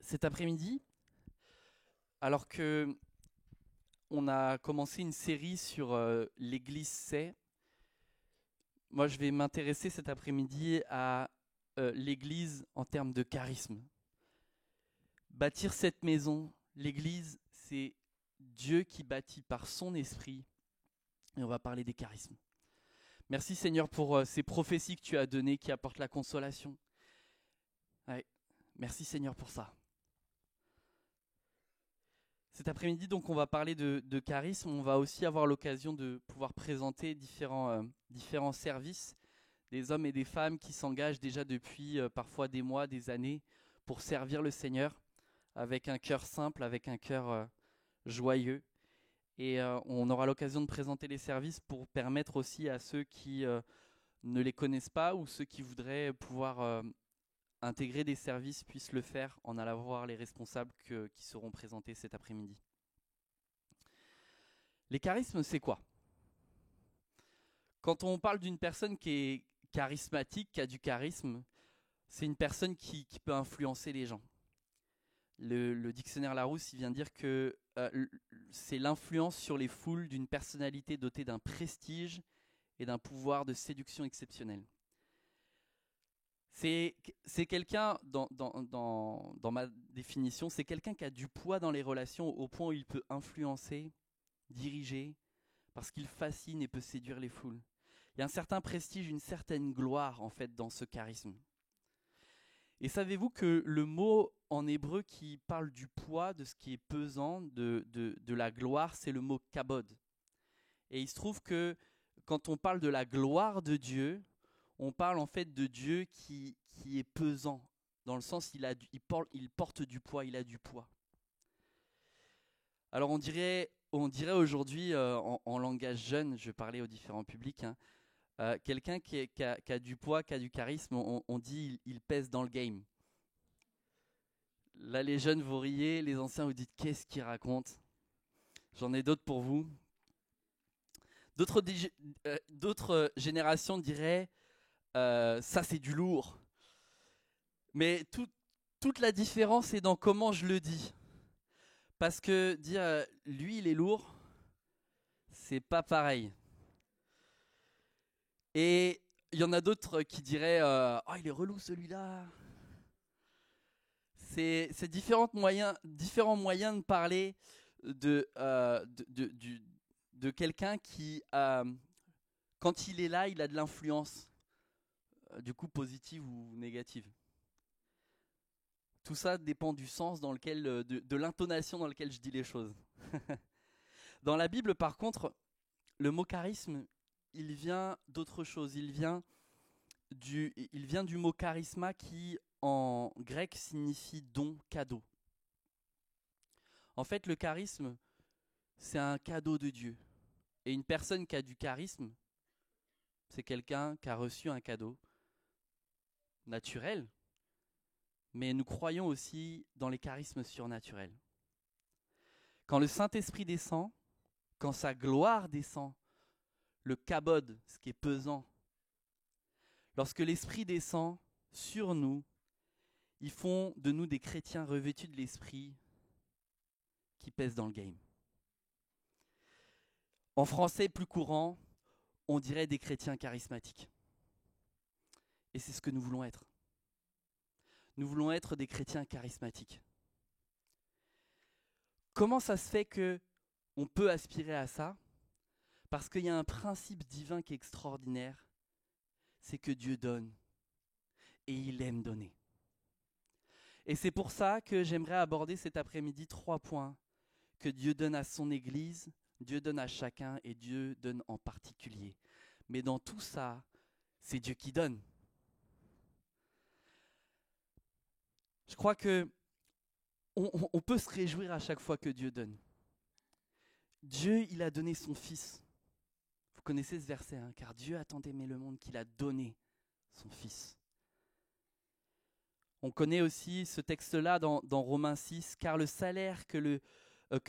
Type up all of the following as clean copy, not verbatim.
Cet après-midi, alors que on a commencé une série sur l'Église c'est, moi je vais m'intéresser cet après-midi à l'Église en termes de charisme. Bâtir cette maison, l'Église, c'est Dieu qui bâtit par son esprit, et on va parler des charismes. Merci Seigneur pour ces prophéties que tu as données qui apportent la consolation. Ouais. Merci Seigneur pour ça. Cet après-midi, donc, on va parler de charisme. On va aussi avoir l'occasion de pouvoir présenter différents services, des hommes et des femmes qui s'engagent déjà depuis parfois des mois, des années, pour servir le Seigneur avec un cœur simple, avec un cœur joyeux. Et on aura l'occasion de présenter les services pour permettre aussi à ceux qui ne les connaissent pas ou ceux qui voudraient pouvoir intégrer des services puissent le faire en allant voir les responsables qui seront présentés cet après-midi. Les charismes, c'est quoi? Quand on parle d'une personne qui est charismatique, qui a du charisme, c'est une personne qui peut influencer les gens. Le dictionnaire Larousse, il vient dire que c'est l'influence sur les foules d'une personnalité dotée d'un prestige et d'un pouvoir de séduction exceptionnel. C'est quelqu'un, dans ma définition, c'est quelqu'un qui a du poids dans les relations au point où il peut influencer, diriger, parce qu'il fascine et peut séduire les foules. Il y a un certain prestige, une certaine gloire en fait dans ce charisme. Et savez-vous que le mot en hébreu qui parle du poids, de ce qui est pesant, de la gloire, c'est le mot kabod. Et il se trouve que quand on parle de la gloire de Dieu, on parle en fait de Dieu qui est pesant, dans le sens il porte du poids, il a du poids. Alors on dirait aujourd'hui, en langage jeune, je parlais aux différents publics, quelqu'un qui a du poids, qui a du charisme, on dit il pèse dans le game. Là les jeunes vous riez, les anciens vous dites qu'est-ce qu'il raconte. J'en ai d'autres pour vous. D'autres générations diraient ça c'est du lourd. Mais toute la différence est dans comment je le dis. Parce que dire lui il est lourd, c'est pas pareil. Et il y en a d'autres qui diraient oh il est relou celui-là. C'est différents moyens de parler de quelqu'un qui quand il est là, il a de l'influence, du coup positive ou négative. Tout ça dépend du sens dans lequel, de l'intonation dans laquelle je dis les choses. Dans la Bible, par contre, le mot charisme, il vient d'autre chose. Il vient du mot charisma qui, en grec, signifie don, cadeau. En fait, le charisme, c'est un cadeau de Dieu. Et une personne qui a du charisme, c'est quelqu'un qui a reçu un cadeau naturel, mais nous croyons aussi dans les charismes surnaturels. Quand le Saint-Esprit descend, quand sa gloire descend, le kabod, ce qui est pesant, lorsque l'Esprit descend sur nous, ils font de nous des chrétiens revêtus de l'Esprit qui pèsent dans le game. En français plus courant, on dirait des chrétiens charismatiques. Et c'est ce que nous voulons être. Nous voulons être des chrétiens charismatiques. Comment ça se fait qu'on peut aspirer à ça? Parce qu'il y a un principe divin qui est extraordinaire, c'est que Dieu donne et il aime donner. Et c'est pour ça que j'aimerais aborder cet après-midi 3 points que Dieu donne à son Église, Dieu donne à chacun et Dieu donne en particulier. Mais dans tout ça, c'est Dieu qui donne. Je crois que on peut se réjouir à chaque fois que Dieu donne. Dieu, il a donné son Fils. Vous connaissez ce verset, car Dieu a tant aimé le monde qu'il a donné son Fils. On connaît aussi ce texte-là dans Romains 6, car le salaire que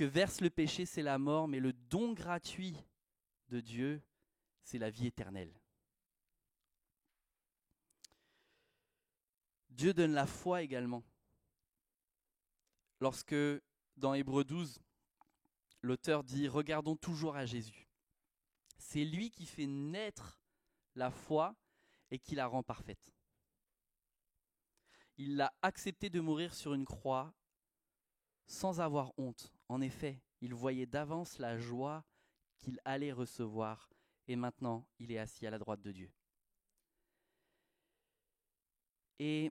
verse le péché, c'est la mort, mais le don gratuit de Dieu, c'est la vie éternelle. Dieu donne la foi également. lorsque dans Hébreux 12, l'auteur dit « Regardons toujours à Jésus ». C'est lui qui fait naître la foi et qui la rend parfaite. Il a accepté de mourir sur une croix sans avoir honte. En effet, il voyait d'avance la joie qu'il allait recevoir et maintenant il est assis à la droite de Dieu. Et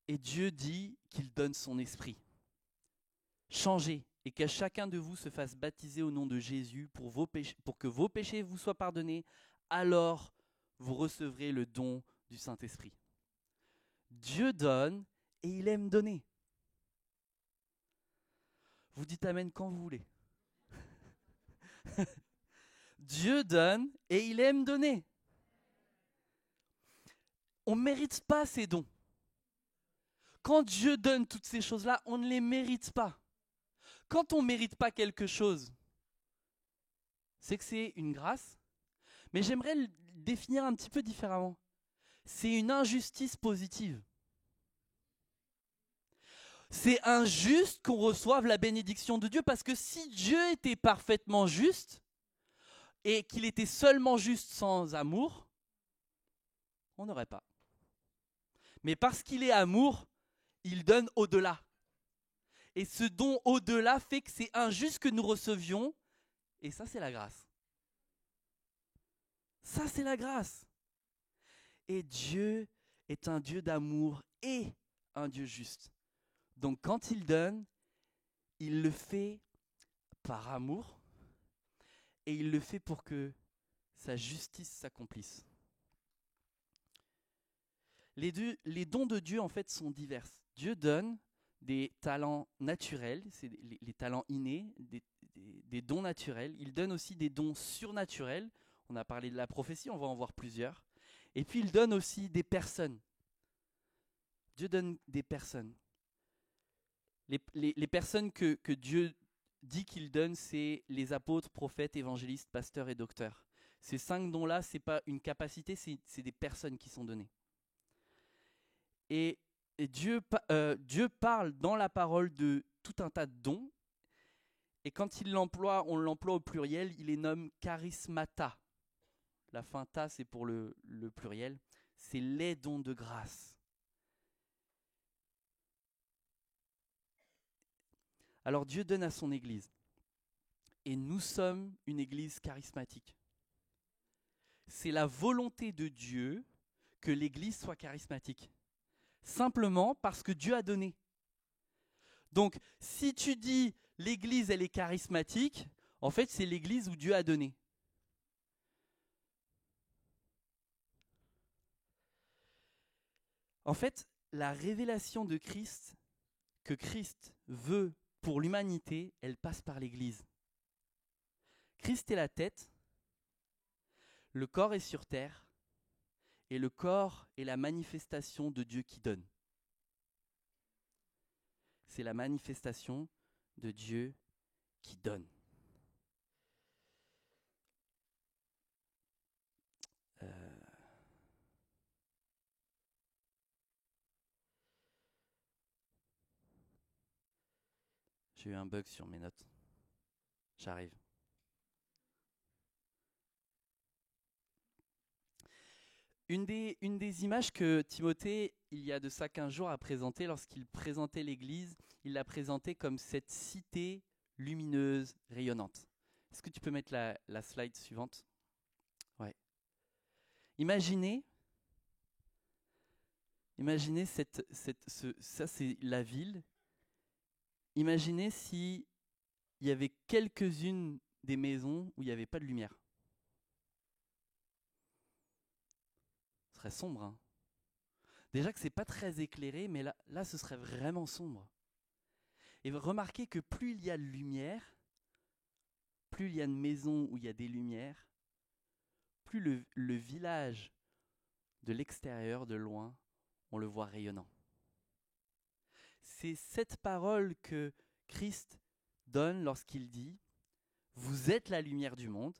Dieu dit qu'il donne son esprit. Changez et qu'à chacun de vous se fasse baptiser au nom de Jésus pour que vos péchés vous soient pardonnés, alors vous recevrez le don du Saint-Esprit. Dieu donne et il aime donner. Vous dites amen quand vous voulez. Dieu donne et il aime donner. On ne mérite pas ces dons. Quand Dieu donne toutes ces choses-là, on ne les mérite pas. Quand on ne mérite pas quelque chose, c'est que c'est une grâce. Mais j'aimerais le définir un petit peu différemment. C'est une injustice positive. C'est injuste qu'on reçoive la bénédiction de Dieu parce que si Dieu était parfaitement juste et qu'il était seulement juste sans amour, on n'aurait pas. Mais parce qu'il est amour, il donne au-delà. Et ce don au-delà fait que c'est injuste que nous recevions. Et ça, c'est la grâce. Ça, c'est la grâce. Et Dieu est un Dieu d'amour et un Dieu juste. Donc quand il donne, il le fait par amour et il le fait pour que sa justice s'accomplisse. Les dons de Dieu, en fait, sont divers. Dieu donne des talents naturels, c'est les talents innés, des dons naturels. Il donne aussi des dons surnaturels. On a parlé de la prophétie, on va en voir plusieurs. Et puis il donne aussi des personnes. Dieu donne des personnes. Les personnes que Dieu dit qu'il donne, c'est les apôtres, prophètes, évangélistes, pasteurs et docteurs. Ces 5 dons-là, ce n'est pas une capacité, c'est des personnes qui sont données. Et Dieu parle dans la parole de tout un tas de dons. Et quand on l'emploie au pluriel, il les nomme charismata. La fin ta, c'est pour le pluriel. C'est les dons de grâce. Alors Dieu donne à son Église. Et nous sommes une Église charismatique. C'est la volonté de Dieu que l'Église soit charismatique. Simplement parce que Dieu a donné. Donc, si tu dis l'Église, elle est charismatique, en fait, c'est l'Église où Dieu a donné. En fait, la révélation de Christ, que Christ veut pour l'humanité, elle passe par l'Église. Christ est la tête, le corps est sur terre, et le corps est la manifestation de Dieu qui donne. C'est la manifestation de Dieu qui donne. J'ai eu un bug sur mes notes. J'arrive. Une des images que Timothée, il y a de ça 15 jours, a présenté lorsqu'il présentait l'Église, il l'a présentée comme cette cité lumineuse, rayonnante. Est-ce que tu peux mettre la slide suivante ? Ouais. Imaginez ça c'est la ville. Imaginez s'il y avait quelques-unes des maisons où il n'y avait pas de lumière. Ce serait sombre, hein. Déjà que c'est pas très éclairé, mais là ce serait vraiment sombre. Et remarquez que plus il y a de lumière, plus il y a de maisons où il y a des lumières, plus le village de l'extérieur, de loin, on le voit rayonnant. C'est cette parole que Christ donne lorsqu'il dit « Vous êtes la lumière du monde.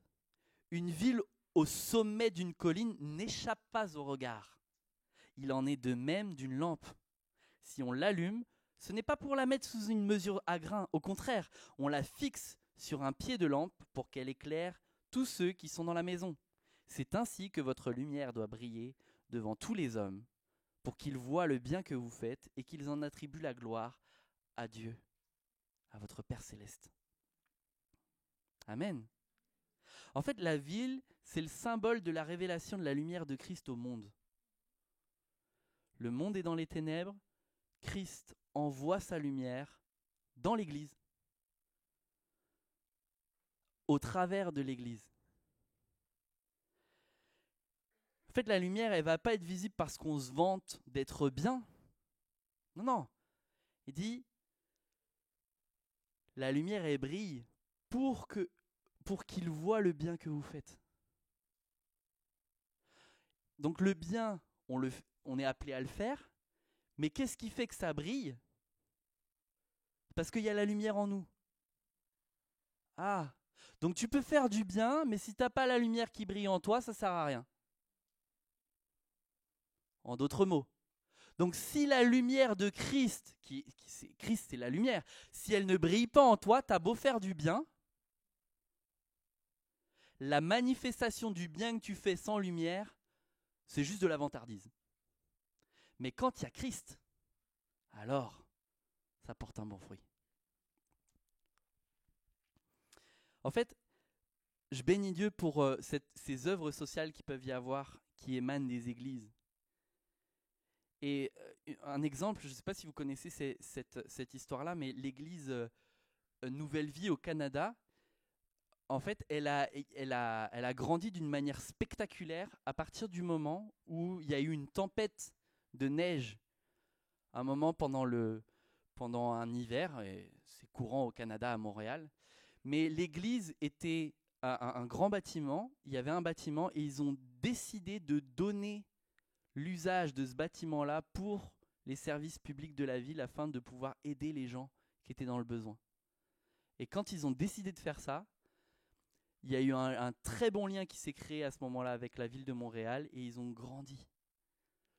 Une ville au sommet d'une colline n'échappe pas au regard. Il en est de même d'une lampe. Si on l'allume, Ce n'est pas pour la mettre sous une mesure à grain, au contraire, on la fixe sur un pied de lampe pour qu'elle éclaire tous ceux qui sont dans la maison. C'est ainsi que votre lumière doit briller devant tous les hommes, pour qu'ils voient le bien que vous faites et qu'ils en attribuent la gloire à Dieu, à votre Père céleste. Amen. En fait, la ville, c'est le symbole de la révélation de la lumière de Christ au monde. Le monde est dans les ténèbres, Christ envoie sa lumière dans l'Église, au travers de l'Église. En fait, la lumière, elle ne va pas être visible parce qu'on se vante d'être bien. Non, non. Il dit, la lumière, elle brille pour qu'il voit le bien que vous faites. Donc le bien, on est appelé à le faire, mais qu'est-ce qui fait que ça brille ? Parce qu'il y a la lumière en nous. Ah, donc tu peux faire du bien, mais si tu n'as pas la lumière qui brille en toi, ça ne sert à rien. En d'autres mots. Donc si la lumière de Christ, Christ c'est la lumière, si elle ne brille pas en toi, tu as beau faire du bien, la manifestation du bien que tu fais sans lumière, c'est juste de la vantardise. Mais quand il y a Christ, alors ça porte un bon fruit. En fait, je bénis Dieu pour ces œuvres sociales qui peuvent y avoir, qui émanent des églises. Et un exemple, je ne sais pas si vous connaissez cette histoire-là, mais l'église Nouvelle Vie au Canada, en fait, elle a grandi d'une manière spectaculaire à partir du moment où il y a eu une tempête de neige, un moment pendant un hiver, et c'est courant au Canada, à Montréal. Mais l'église était un grand bâtiment, il y avait un bâtiment, et ils ont décidé de donner l'usage de ce bâtiment-là pour les services publics de la ville afin de pouvoir aider les gens qui étaient dans le besoin. Et quand ils ont décidé de faire ça, il y a eu un très bon lien qui s'est créé à ce moment-là avec la ville de Montréal et ils ont grandi.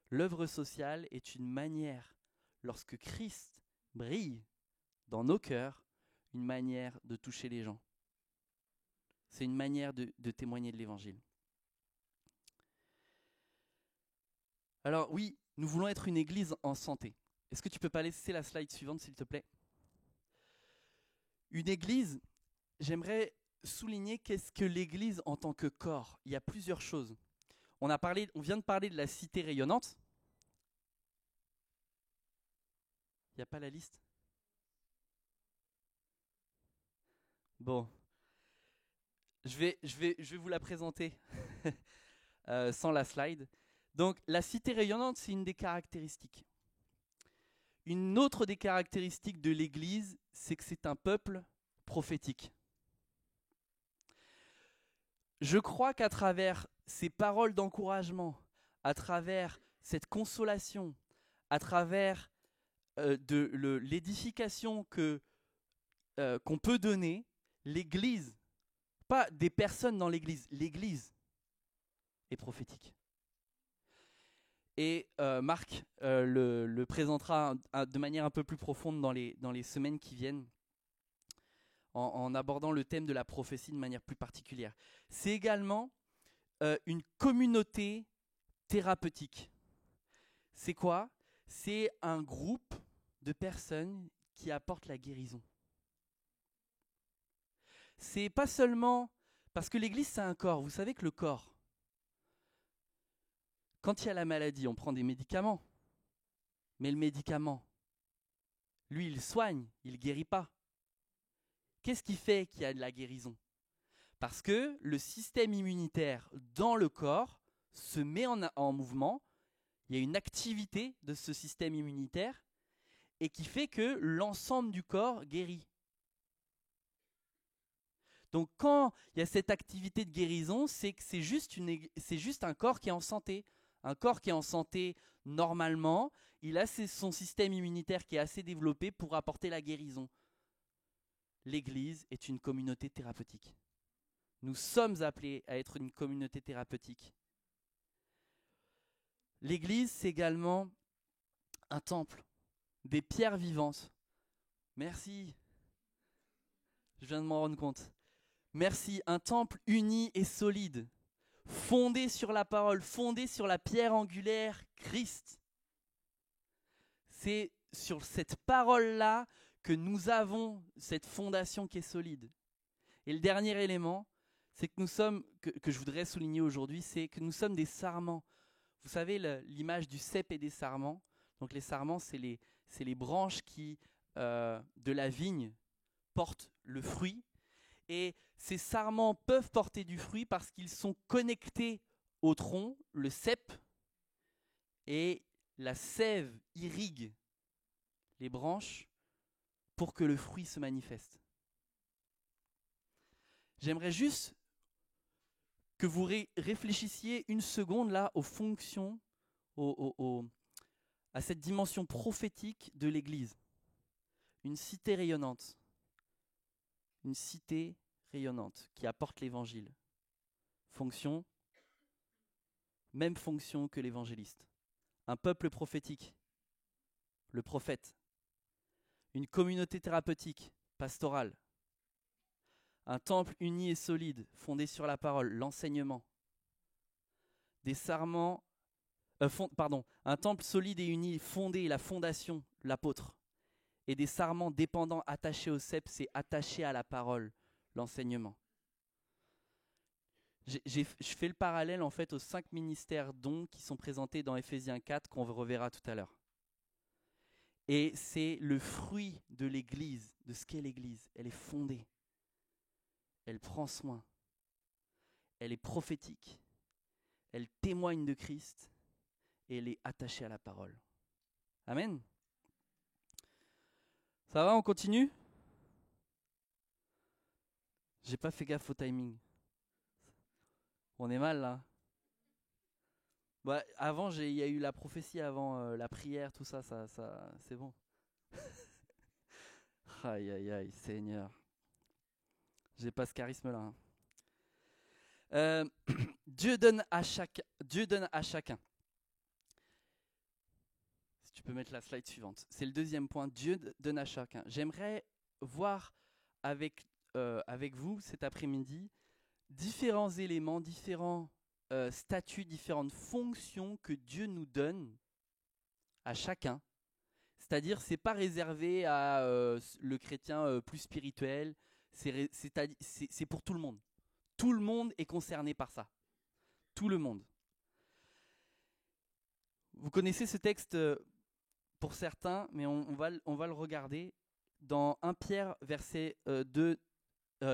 L'œuvre sociale est une manière, lorsque Christ brille dans nos cœurs, une manière de toucher les gens. C'est une manière de témoigner de l'Évangile. Alors oui, nous voulons être une église en santé. Est-ce que tu peux pas laisser la slide suivante, s'il te plaît ? Une église, j'aimerais souligner qu'est-ce que l'église en tant que corps. Il y a plusieurs choses. On vient de parler de la cité rayonnante. Il n'y a pas la liste ? Bon, je vais vous la présenter sans la slide. Donc, la cité rayonnante, c'est une des caractéristiques. Une autre des caractéristiques de l'Église, c'est que c'est un peuple prophétique. Je crois qu'à travers ces paroles d'encouragement, à travers cette consolation, à travers l'édification qu'on peut donner, l'Église, pas des personnes dans l'Église est prophétique. Et Marc le présentera de manière un peu plus profonde dans les semaines qui viennent, en abordant le thème de la prophétie de manière plus particulière. C'est également une communauté thérapeutique. C'est quoi ? C'est un groupe de personnes qui apportent la guérison. C'est pas seulement... Parce que l'Église, c'est un corps. Vous savez que le corps, quand il y a la maladie, on prend des médicaments. Mais le médicament, lui, il soigne, il ne guérit pas. Qu'est-ce qui fait qu'il y a de la guérison ? Parce que le système immunitaire dans le corps se met en mouvement, il y a une activité de ce système immunitaire et qui fait que l'ensemble du corps guérit. Donc quand il y a cette activité de guérison, c'est que c'est juste un corps qui est en santé. Un corps qui est en santé normalement, il a son système immunitaire qui est assez développé pour apporter la guérison. L'Église est une communauté thérapeutique. Nous sommes appelés à être une communauté thérapeutique. L'Église, c'est également un temple. des pierres vivantes. Merci. Je viens de m'en rendre compte. Merci, un temple uni et solide, fondé sur la parole, fondé sur la pierre angulaire, Christ. C'est sur cette parole-là que nous avons cette fondation qui est solide. Et le dernier élément, c'est que nous sommes, que je voudrais souligner aujourd'hui, c'est que nous sommes des sarments. Vous savez l'image du cep et des sarments. Donc les sarments, c'est les branches qui, de la vigne, portent le fruit. Et ces sarments peuvent porter du fruit parce qu'ils sont connectés au tronc, le cep, et la sève irrigue les branches pour que le fruit se manifeste. J'aimerais juste que vous réfléchissiez une seconde là aux fonctions, à cette dimension prophétique de l'Église. Une cité rayonnante. Une cité rayonnante qui apporte l'Évangile. Fonction, même fonction que l'évangéliste. Un peuple prophétique, le prophète. Une communauté thérapeutique, pastorale. Un temple uni et solide, fondé sur la parole, l'enseignement. Des sarments, un temple solide et uni, fondé, la fondation, l'apôtre. Et des sarments dépendants, attachés au cep, c'est attaché à la parole, l'enseignement. Je fais le parallèle en fait aux 5 ministères dons qui sont présentés dans Éphésiens 4 qu'on reverra tout à l'heure. Et c'est le fruit de l'Église, de ce qu'est l'Église. Elle est fondée, elle prend soin, elle est prophétique, elle témoigne de Christ et elle est attachée à la parole. Amen. Ça va, on continue ? J'ai pas fait gaffe au timing. On est mal là. Bah, avant, il y a eu la prophétie avant, la prière, tout ça, c'est bon. Aïe, aïe, aïe, Seigneur. J'ai pas ce charisme-là. Dieu donne à chacun. Si tu peux mettre la slide suivante. C'est le deuxième point. Dieu donne à chacun. J'aimerais voir avec vous cet après-midi différents éléments, différents statuts, différentes fonctions que Dieu nous donne à chacun. C'est-à-dire, c'est pas réservé à le chrétien plus spirituel, c'est pour tout le monde. Tout le monde est concerné par ça. Tout le monde. Vous connaissez ce texte pour certains, mais on va le regarder dans 1 Pierre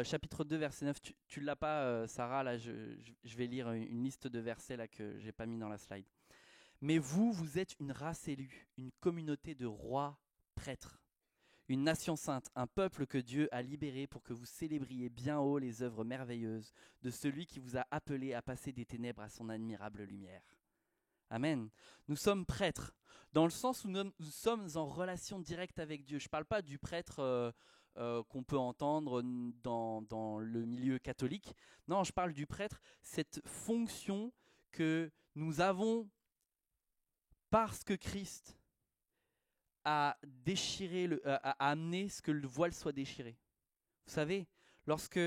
chapitre 2, verset 9. Tu ne l'as pas, Sarah, là, je vais lire une liste de versets là, que je n'ai pas mis dans la slide. Mais vous êtes une race élue, une communauté de rois prêtres, une nation sainte, un peuple que Dieu a libéré pour que vous célébriez bien haut les œuvres merveilleuses de celui qui vous a appelé à passer des ténèbres à son admirable lumière. Amen. Nous sommes prêtres, dans le sens où nous sommes en relation directe avec Dieu. Je ne parle pas du prêtre qu'on peut entendre dans le milieu catholique. Non, je parle du prêtre, cette fonction que nous avons parce que Christ a amené ce que le voile soit déchiré. Vous savez, lorsque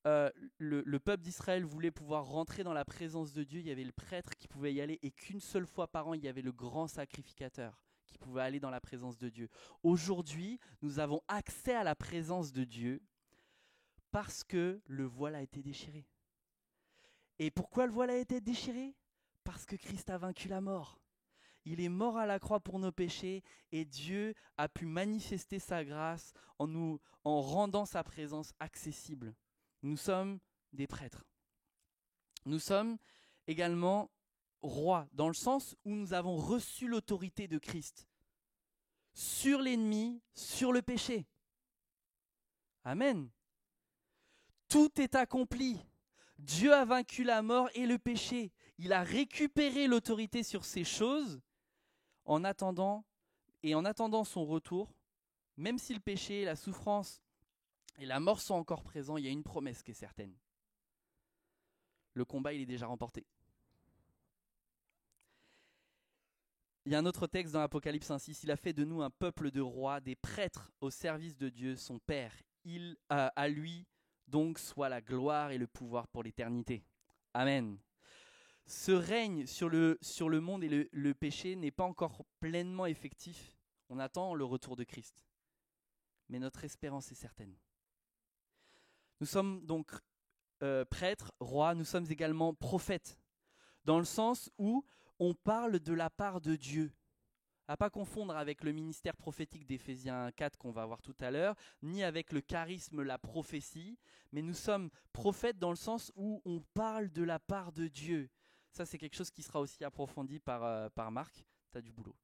le peuple d'Israël voulait pouvoir rentrer dans la présence de Dieu, il y avait le prêtre qui pouvait y aller et qu'une seule fois par an, il y avait le grand sacrificateur qui pouvait aller dans la présence de Dieu. Aujourd'hui, nous avons accès à la présence de Dieu parce que le voile a été déchiré. Et pourquoi le voile a été déchiré ? Parce que Christ a vaincu la mort. Il est mort à la croix pour nos péchés et Dieu a pu manifester sa grâce en rendant sa présence accessible. Nous sommes des prêtres. Nous sommes également rois, dans le sens où nous avons reçu l'autorité de Christ sur l'ennemi, sur le péché. Amen. Tout est accompli. Dieu a vaincu la mort et le péché. Il a récupéré l'autorité sur ces choses en attendant son retour. Même si le péché, la souffrance et la mort sont encore présents, il y a une promesse qui est certaine. Le combat, il est déjà remporté. Il y a un autre texte dans Apocalypse 1:6, il a fait de nous un peuple de rois, des prêtres au service de Dieu, son Père. À lui donc soit la gloire et le pouvoir pour l'éternité. Amen. Ce règne sur le monde et le péché n'est pas encore pleinement effectif. On attend le retour de Christ. Mais notre espérance est certaine. Nous sommes donc prêtres, rois, nous sommes également prophètes, dans le sens où on parle de la part de Dieu. À pas confondre avec le ministère prophétique d'Éphésiens 4 qu'on va voir tout à l'heure, ni avec le charisme, la prophétie, mais nous sommes prophètes dans le sens où on parle de la part de Dieu. Ça, c'est quelque chose qui sera aussi approfondi par Marc. T'as du boulot.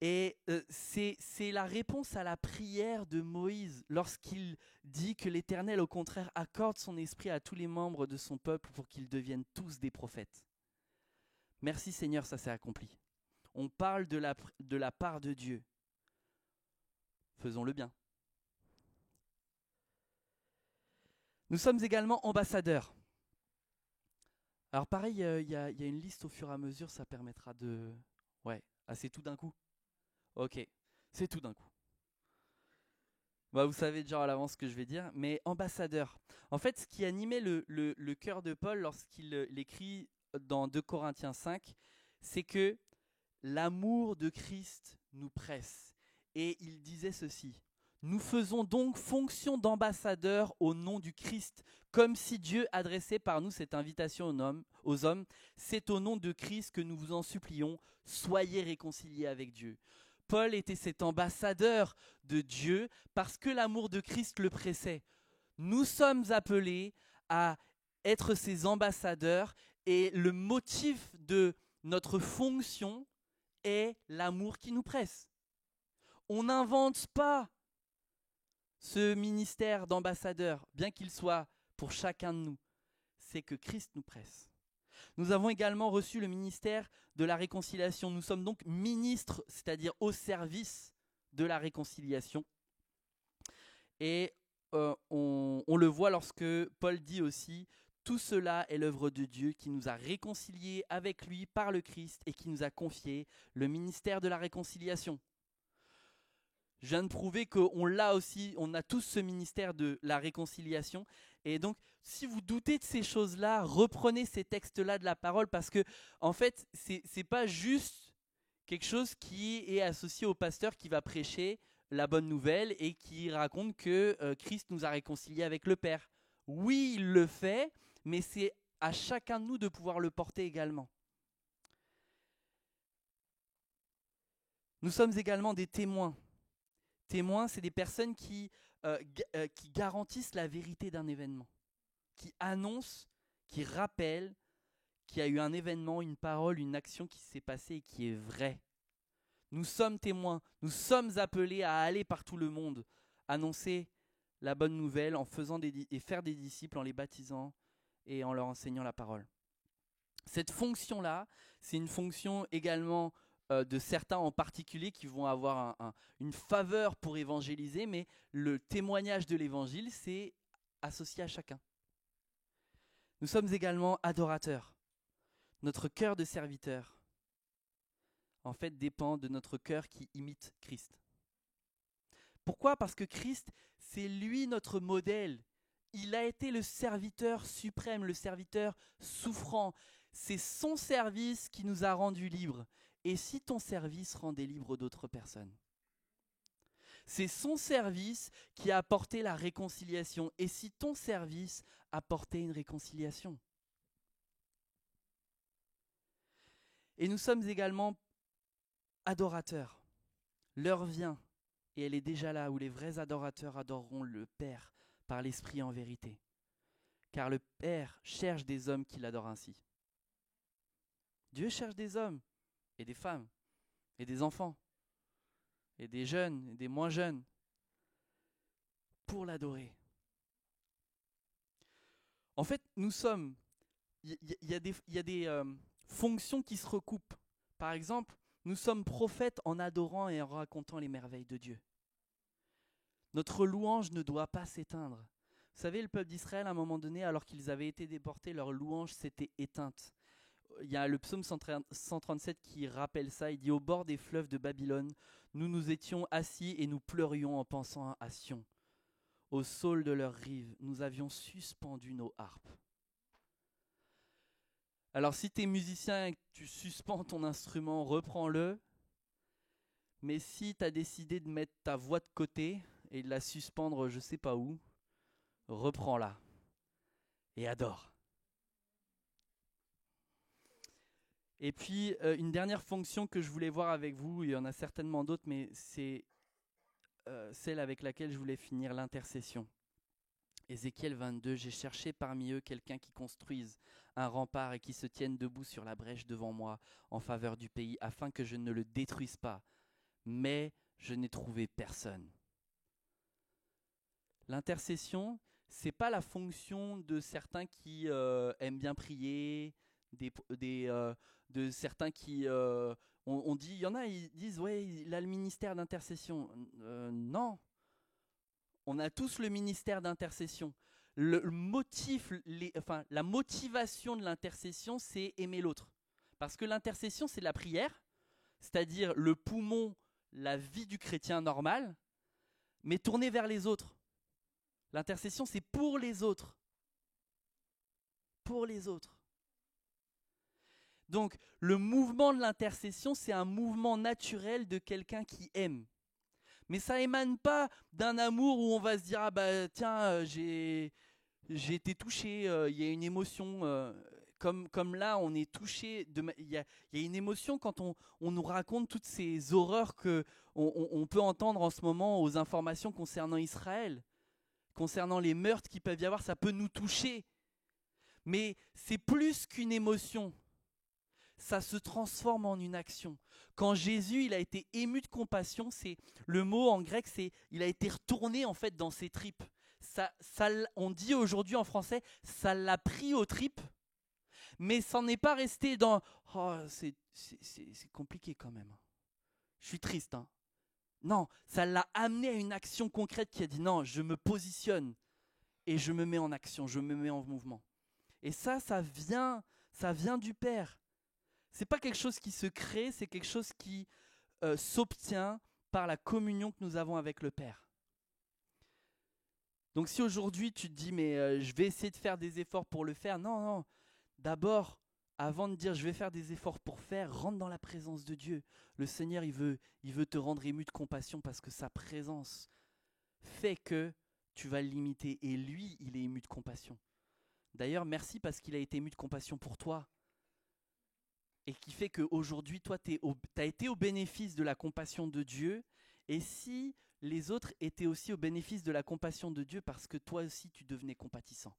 Et c'est la réponse à la prière de Moïse lorsqu'il dit que l'Éternel, au contraire, accorde son esprit à tous les membres de son peuple pour qu'ils deviennent tous des prophètes. Merci Seigneur, ça s'est accompli. On parle de la part de Dieu. Faisons le bien. Nous sommes également ambassadeurs. Alors pareil, il y a une liste au fur et à mesure, ça permettra de... Ouais, c'est tout d'un coup. Ok, c'est tout d'un coup. Bah, vous savez déjà à l'avance ce que je vais dire, mais ambassadeur. En fait, ce qui animait le cœur de Paul lorsqu'il l'écrit dans 2 Corinthiens 5, c'est que l'amour de Christ nous presse. Et il disait ceci: nous faisons donc fonction d'ambassadeurs au nom du Christ, comme si Dieu adressait par nous cette invitation aux hommes. C'est au nom de Christ que nous vous en supplions, soyez réconciliés avec Dieu. Paul était cet ambassadeur de Dieu parce que l'amour de Christ le pressait. Nous sommes appelés à être ses ambassadeurs et le motif de notre fonction est l'amour qui nous presse. On n'invente pas ce ministère d'ambassadeur, bien qu'il soit pour chacun de nous. C'est que Christ nous presse. Nous avons également reçu le ministère de la réconciliation. Nous sommes donc ministres, c'est-à-dire au service de la réconciliation. Et on le voit lorsque Paul dit aussi: tout cela est l'œuvre de Dieu qui nous a réconciliés avec lui par le Christ et qui nous a confié le ministère de la réconciliation. Je viens de prouver qu'on l'a aussi, on a tous ce ministère de la réconciliation. Et donc, si vous doutez de ces choses-là, reprenez ces textes-là de la parole, parce que, en fait, c'est pas juste quelque chose qui est associé au pasteur qui va prêcher la bonne nouvelle et qui raconte que Christ nous a réconciliés avec le Père. Oui, il le fait, mais c'est à chacun de nous de pouvoir le porter également. Nous sommes également des témoins. Témoins, c'est des personnes qui garantissent la vérité d'un événement, qui annoncent, qui rappellent qu'il y a eu un événement, une parole, une action qui s'est passée et qui est vraie. Nous sommes témoins, nous sommes appelés à aller par tout le monde, annoncer la bonne nouvelle en faisant et faire des disciples, en les baptisant et en leur enseignant la parole. Cette fonction-là, c'est une fonction également de certains en particulier qui vont avoir une faveur pour évangéliser, mais le témoignage de l'évangile, c'est associé à chacun. Nous sommes également adorateurs. Notre cœur de serviteur, en fait, dépend de notre cœur qui imite Christ. Pourquoi ? Parce que Christ, c'est lui notre modèle. Il a été le serviteur suprême, le serviteur souffrant. C'est son service qui nous a rendus libres. Et si ton service rendait libre d'autres personnes ? C'est son service qui a apporté la réconciliation. Et si ton service apportait une réconciliation ? Et nous sommes également adorateurs. L'heure vient, et elle est déjà là, où les vrais adorateurs adoreront le Père par l'Esprit en vérité. Car le Père cherche des hommes qui l'adorent ainsi. Dieu cherche des hommes et des femmes et des enfants et des jeunes et des moins jeunes pour l'adorer. En fait, nous sommes... Il y a des fonctions qui se recoupent. Par exemple, nous sommes prophètes en adorant et en racontant les merveilles de Dieu. Notre louange ne doit pas s'éteindre. Vous savez, le peuple d'Israël, à un moment donné, alors qu'ils avaient été déportés, leur louange s'était éteinte. il y a le psaume 137 qui rappelle ça. Il dit: au bord des fleuves de Babylone, nous étions assis et nous pleurions en pensant à Sion. Au saule de leurs rives, nous avions suspendu nos harpes. Alors si tu es musicien et que tu suspends ton instrument, reprends-le. Mais si tu as décidé de mettre ta voix de côté et de la suspendre je sais pas où, reprends-la et adore. Et puis une dernière fonction que je voulais voir avec vous, il y en a certainement d'autres, mais c'est celle avec laquelle je voulais finir, l'intercession. Ézéchiel 22, j'ai cherché parmi eux quelqu'un qui construise un rempart et qui se tienne debout sur la brèche devant moi en faveur du pays, afin que je ne le détruise pas. Mais je n'ai trouvé personne. L'intercession, c'est pas la fonction de certains qui aiment bien prier, de certains qui on dit, il y en a, ils disent ouais, il a le ministère d'intercession. Non. On a tous le ministère d'intercession. Le motif, la motivation de l'intercession, c'est aimer l'autre. Parce que l'intercession, c'est la prière, c'est-à-dire le poumon, la vie du chrétien normal, mais tournée vers les autres. L'intercession, c'est pour les autres. Pour les autres. Donc, le mouvement de l'intercession, c'est un mouvement naturel de quelqu'un qui aime. Mais ça émane pas d'un amour où on va se dire ah bah tiens j'ai été touché, il y a une émotion comme là on est touché, il y a une émotion quand on nous raconte toutes ces horreurs que on peut entendre en ce moment aux informations concernant Israël, concernant les meurtres qui peuvent y avoir, ça peut nous toucher. Mais c'est plus qu'une émotion. Ça se transforme en une action. Quand Jésus il a été ému de compassion, c'est le mot en grec, c'est il a été retourné en fait dans ses tripes. Ça, on dit aujourd'hui en français, ça l'a pris aux tripes, mais ça n'est pas resté dans oh c'est compliqué quand même. Je suis triste. Hein. Non, ça l'a amené à une action concrète qui a dit non, je me positionne et je me mets en action, je me mets en mouvement. Et ça vient du Père. C'est pas quelque chose qui se crée, c'est quelque chose qui s'obtient par la communion que nous avons avec le Père. Donc si aujourd'hui tu te dis mais je vais essayer de faire des efforts pour le faire, non. D'abord, avant de dire je vais faire des efforts pour faire, rentre dans la présence de Dieu. Le Seigneur, il veut te rendre ému de compassion parce que sa présence fait que tu vas le limiter. Et lui, il est ému de compassion. D'ailleurs, merci parce qu'il a été ému de compassion pour toi. Et qui fait qu'aujourd'hui, toi, tu as été au bénéfice de la compassion de Dieu. Et si les autres étaient aussi au bénéfice de la compassion de Dieu parce que toi aussi, tu devenais compatissant.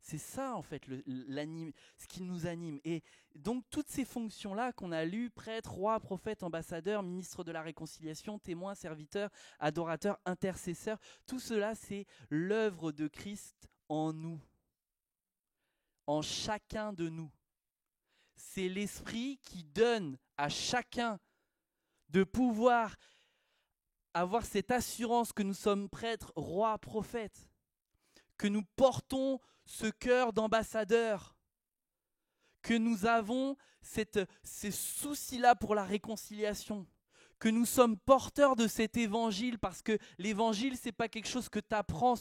C'est ça, en fait, ce qui nous anime. Et donc, toutes ces fonctions-là qu'on a lues, prêtre, roi, prophète, ambassadeur, ministre de la réconciliation, témoin, serviteur, adorateur, intercesseur, tout cela, c'est l'œuvre de Christ en nous, en chacun de nous. C'est l'Esprit qui donne à chacun de pouvoir avoir cette assurance que nous sommes prêtres, rois, prophètes, que nous portons ce cœur d'ambassadeur, que nous avons ces soucis-là pour la réconciliation, que nous sommes porteurs de cet évangile, parce que l'évangile, ce n'est pas quelque chose que tu apprends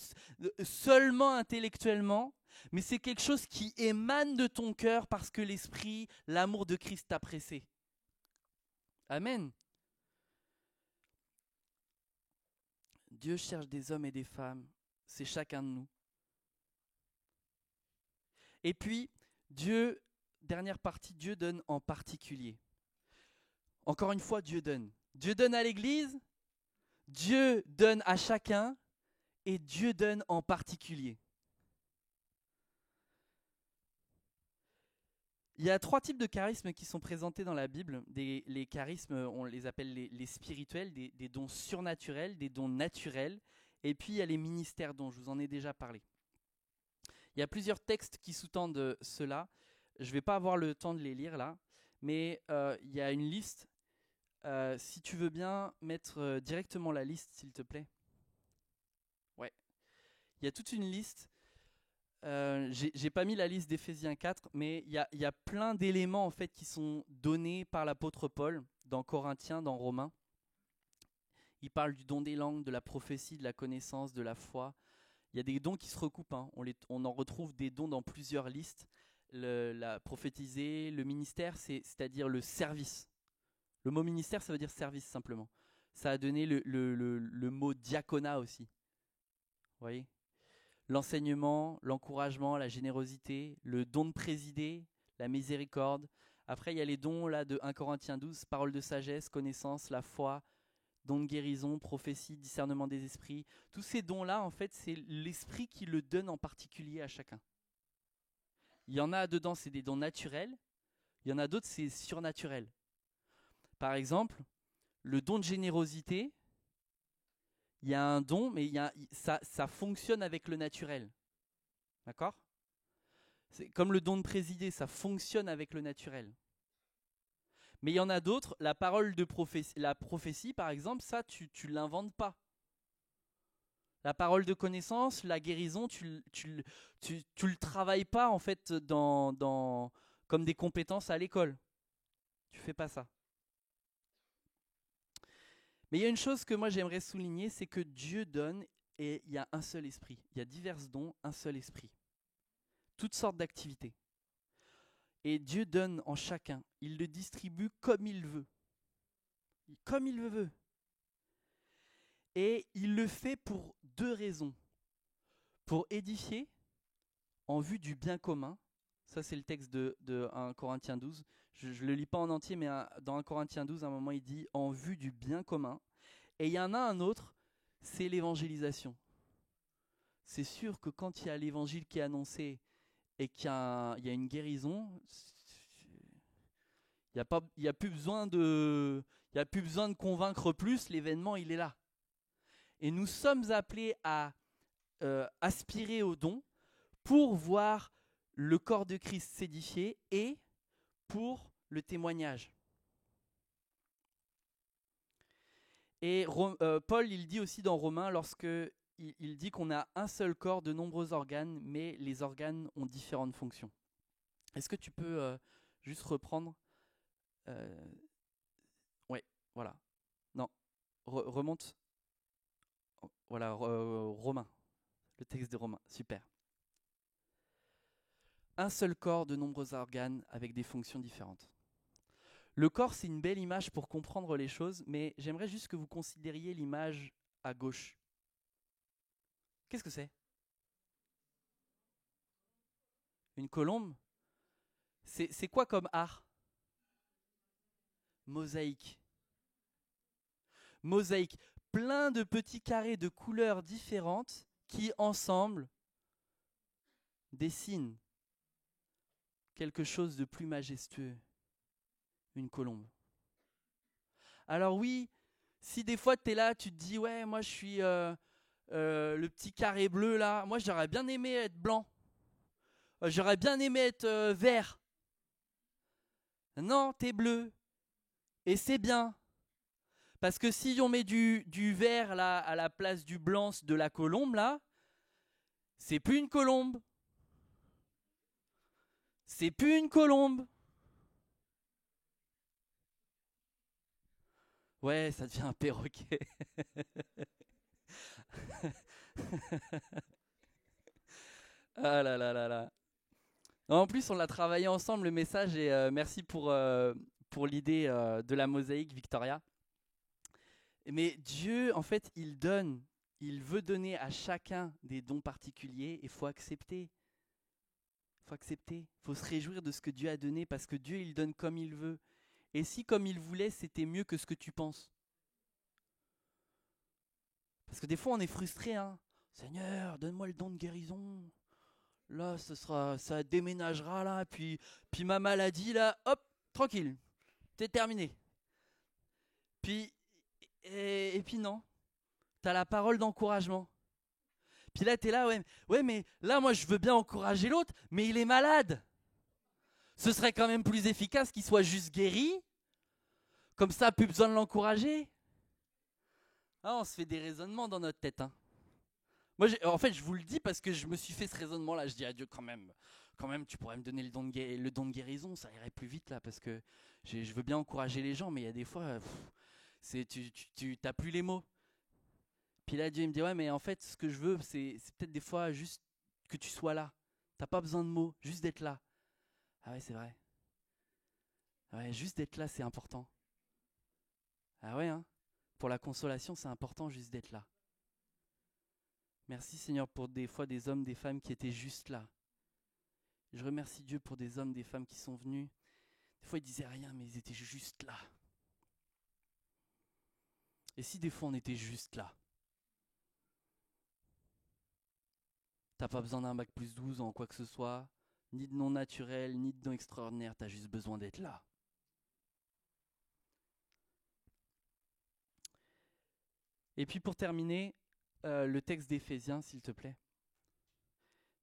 seulement intellectuellement, mais c'est quelque chose qui émane de ton cœur parce que l'Esprit, l'amour de Christ t'a pressé. Amen. Dieu cherche des hommes et des femmes, c'est chacun de nous. Et puis, Dieu, dernière partie, Dieu donne en particulier. Encore une fois, Dieu donne. Dieu donne à l'Église, Dieu donne à chacun et Dieu donne en particulier. Il y a 3 types de charismes qui sont présentés dans la Bible. Les charismes, on les appelle les spirituels, des dons surnaturels, des dons naturels. Et puis il y a les ministères dont je vous en ai déjà parlé. Il y a plusieurs textes qui sous-tendent cela. Je ne vais pas avoir le temps de les lire là, mais il y a une liste. Si tu veux bien mettre directement la liste, s'il te plaît. Ouais. Il y a toute une liste J'ai pas mis la liste d'Éphésiens 4, mais il y a plein d'éléments en fait qui sont donnés par l'apôtre Paul dans Corinthiens, dans Romains. Il parle du don des langues, de la prophétie, de la connaissance, de la foi. Il y a des dons qui se recoupent, hein. On en retrouve des dons dans plusieurs listes. La prophétiser, le ministère, c'est-à-dire le service. Le mot ministère, ça veut dire service simplement. Ça a donné le mot diaconat aussi. Vous voyez ? L'enseignement, l'encouragement, la générosité, le don de présider, la miséricorde. Après, il y a les dons là, de 1 Corinthiens 12, parole de sagesse, connaissance, la foi, don de guérison, prophétie, discernement des esprits. Tous ces dons-là, en fait, c'est l'esprit qui le donne en particulier à chacun. Il y en a dedans, c'est des dons naturels. Il y en a d'autres, c'est surnaturel. Par exemple, le don de générosité, il y a un don, mais ça fonctionne avec le naturel. D'accord ? C'est comme le don de présider, ça fonctionne avec le naturel. Mais il y en a d'autres, la parole de la prophétie, par exemple, ça, tu ne l'inventes pas. La parole de connaissance, la guérison, tu le travailles pas, en fait, comme des compétences à l'école. Tu fais pas ça. Mais il y a une chose que moi j'aimerais souligner, c'est que Dieu donne et il y a un seul esprit. Il y a divers dons, un seul esprit. Toutes sortes d'activités. Et Dieu donne en chacun. Il le distribue comme il veut. Comme il le veut. Et il le fait pour deux raisons. Pour édifier en vue du bien commun. Ça c'est le texte de 1 Corinthiens 12. Je ne le lis pas en entier, mais dans 1 Corinthiens 12, à un moment il dit « en vue du bien commun ». Et il y en a un autre, c'est l'évangélisation. C'est sûr que quand il y a l'évangile qui est annoncé et qu'il y a une guérison, il n'y a plus besoin de convaincre plus, l'événement il est là. Et nous sommes appelés à aspirer au don pour voir le corps de Christ s'édifier et pour le témoignage. Et Paul, il dit aussi dans Romains, lorsque il dit qu'on a un seul corps de nombreux organes, mais les organes ont différentes fonctions. Est-ce que tu peux juste reprendre ouais, voilà. Non, remonte. Voilà, Romains, le texte de Romains, super. Un seul corps de nombreux organes avec des fonctions différentes. Le corps, c'est une belle image pour comprendre les choses, mais j'aimerais juste que vous considériez l'image à gauche. Qu'est-ce que c'est ? Une colombe ? C'est quoi comme art ? Mosaïque. Mosaïque. Plein de petits carrés de couleurs différentes qui, ensemble, dessinent quelque chose de plus majestueux. Une colombe. Alors oui, si des fois tu es là, tu te dis « Ouais, moi je suis le petit carré bleu là, moi j'aurais bien aimé être blanc. J'aurais bien aimé être vert. » Non, t'es bleu. Et c'est bien. Parce que si on met du vert là à la place du blanc de la colombe là, c'est plus une colombe. C'est plus une colombe. Ouais, ça devient un perroquet. Ah là là là là. En plus, on l'a travaillé ensemble le message et merci pour l'idée de la mosaïque, Victoria. Mais Dieu, en fait, il donne. Il veut donner à chacun des dons particuliers et il faut accepter. Il faut accepter. Il faut se réjouir de ce que Dieu a donné parce que Dieu, il donne comme il veut. Et si comme il voulait, c'était mieux que ce que tu penses. Parce que des fois, on est frustré. Hein. Seigneur, donne-moi le don de guérison. Là, ça déménagera là. Puis ma maladie, là, hop, tranquille. T'es terminé. Puis, et puis non. T'as la parole d'encouragement. Puis là, t'es là, ouais, mais là, moi, je veux bien encourager l'autre, mais il est malade. Ce serait quand même plus efficace qu'il soit juste guéri. Comme ça, plus besoin de l'encourager. Ah, on se fait des raisonnements dans notre tête. Hein. Moi, en fait, je vous le dis parce que je me suis fait ce raisonnement-là. Je dis à Dieu, quand même, tu pourrais me donner le don de guérison, ça irait plus vite là, parce que je veux bien encourager les gens, mais il y a des fois, tu t'as plus les mots. Puis là, Dieu il me dit, ouais, mais en fait, ce que je veux, c'est peut-être des fois juste que tu sois là. T'as pas besoin de mots, juste d'être là. Ah ouais, c'est vrai. Ouais, juste d'être là, c'est important. Ah ouais, hein. Pour la consolation, c'est important juste d'être là. Merci Seigneur pour des fois des hommes, des femmes qui étaient juste là. Je remercie Dieu pour des hommes, des femmes qui sont venus. Des fois ils disaient rien, mais ils étaient juste là. Et si des fois on était juste là, t'as pas besoin d'un bac plus 12 en quoi que ce soit, ni de nom naturel, ni de nom extraordinaire, t'as juste besoin d'être là. Et puis pour terminer, le texte d'Éphésiens, s'il te plaît.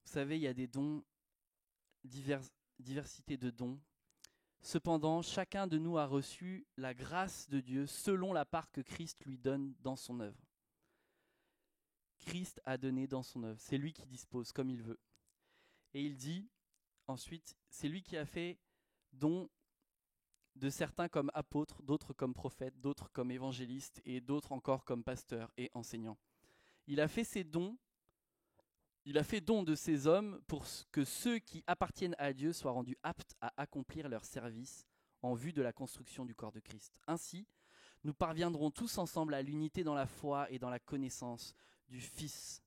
Vous savez, il y a des dons, diversité de dons. Cependant, chacun de nous a reçu la grâce de Dieu selon la part que Christ lui donne dans son œuvre. Christ a donné dans son œuvre. C'est lui qui dispose comme il veut. Et il dit ensuite, c'est lui qui a fait don de certains comme apôtres, d'autres comme prophètes, d'autres comme évangélistes et d'autres encore comme pasteurs et enseignants. Il a fait ces dons. Il a fait don de ces hommes pour que ceux qui appartiennent à Dieu soient rendus aptes à accomplir leur service en vue de la construction du corps de Christ. Ainsi, nous parviendrons tous ensemble à l'unité dans la foi et dans la connaissance du Fils.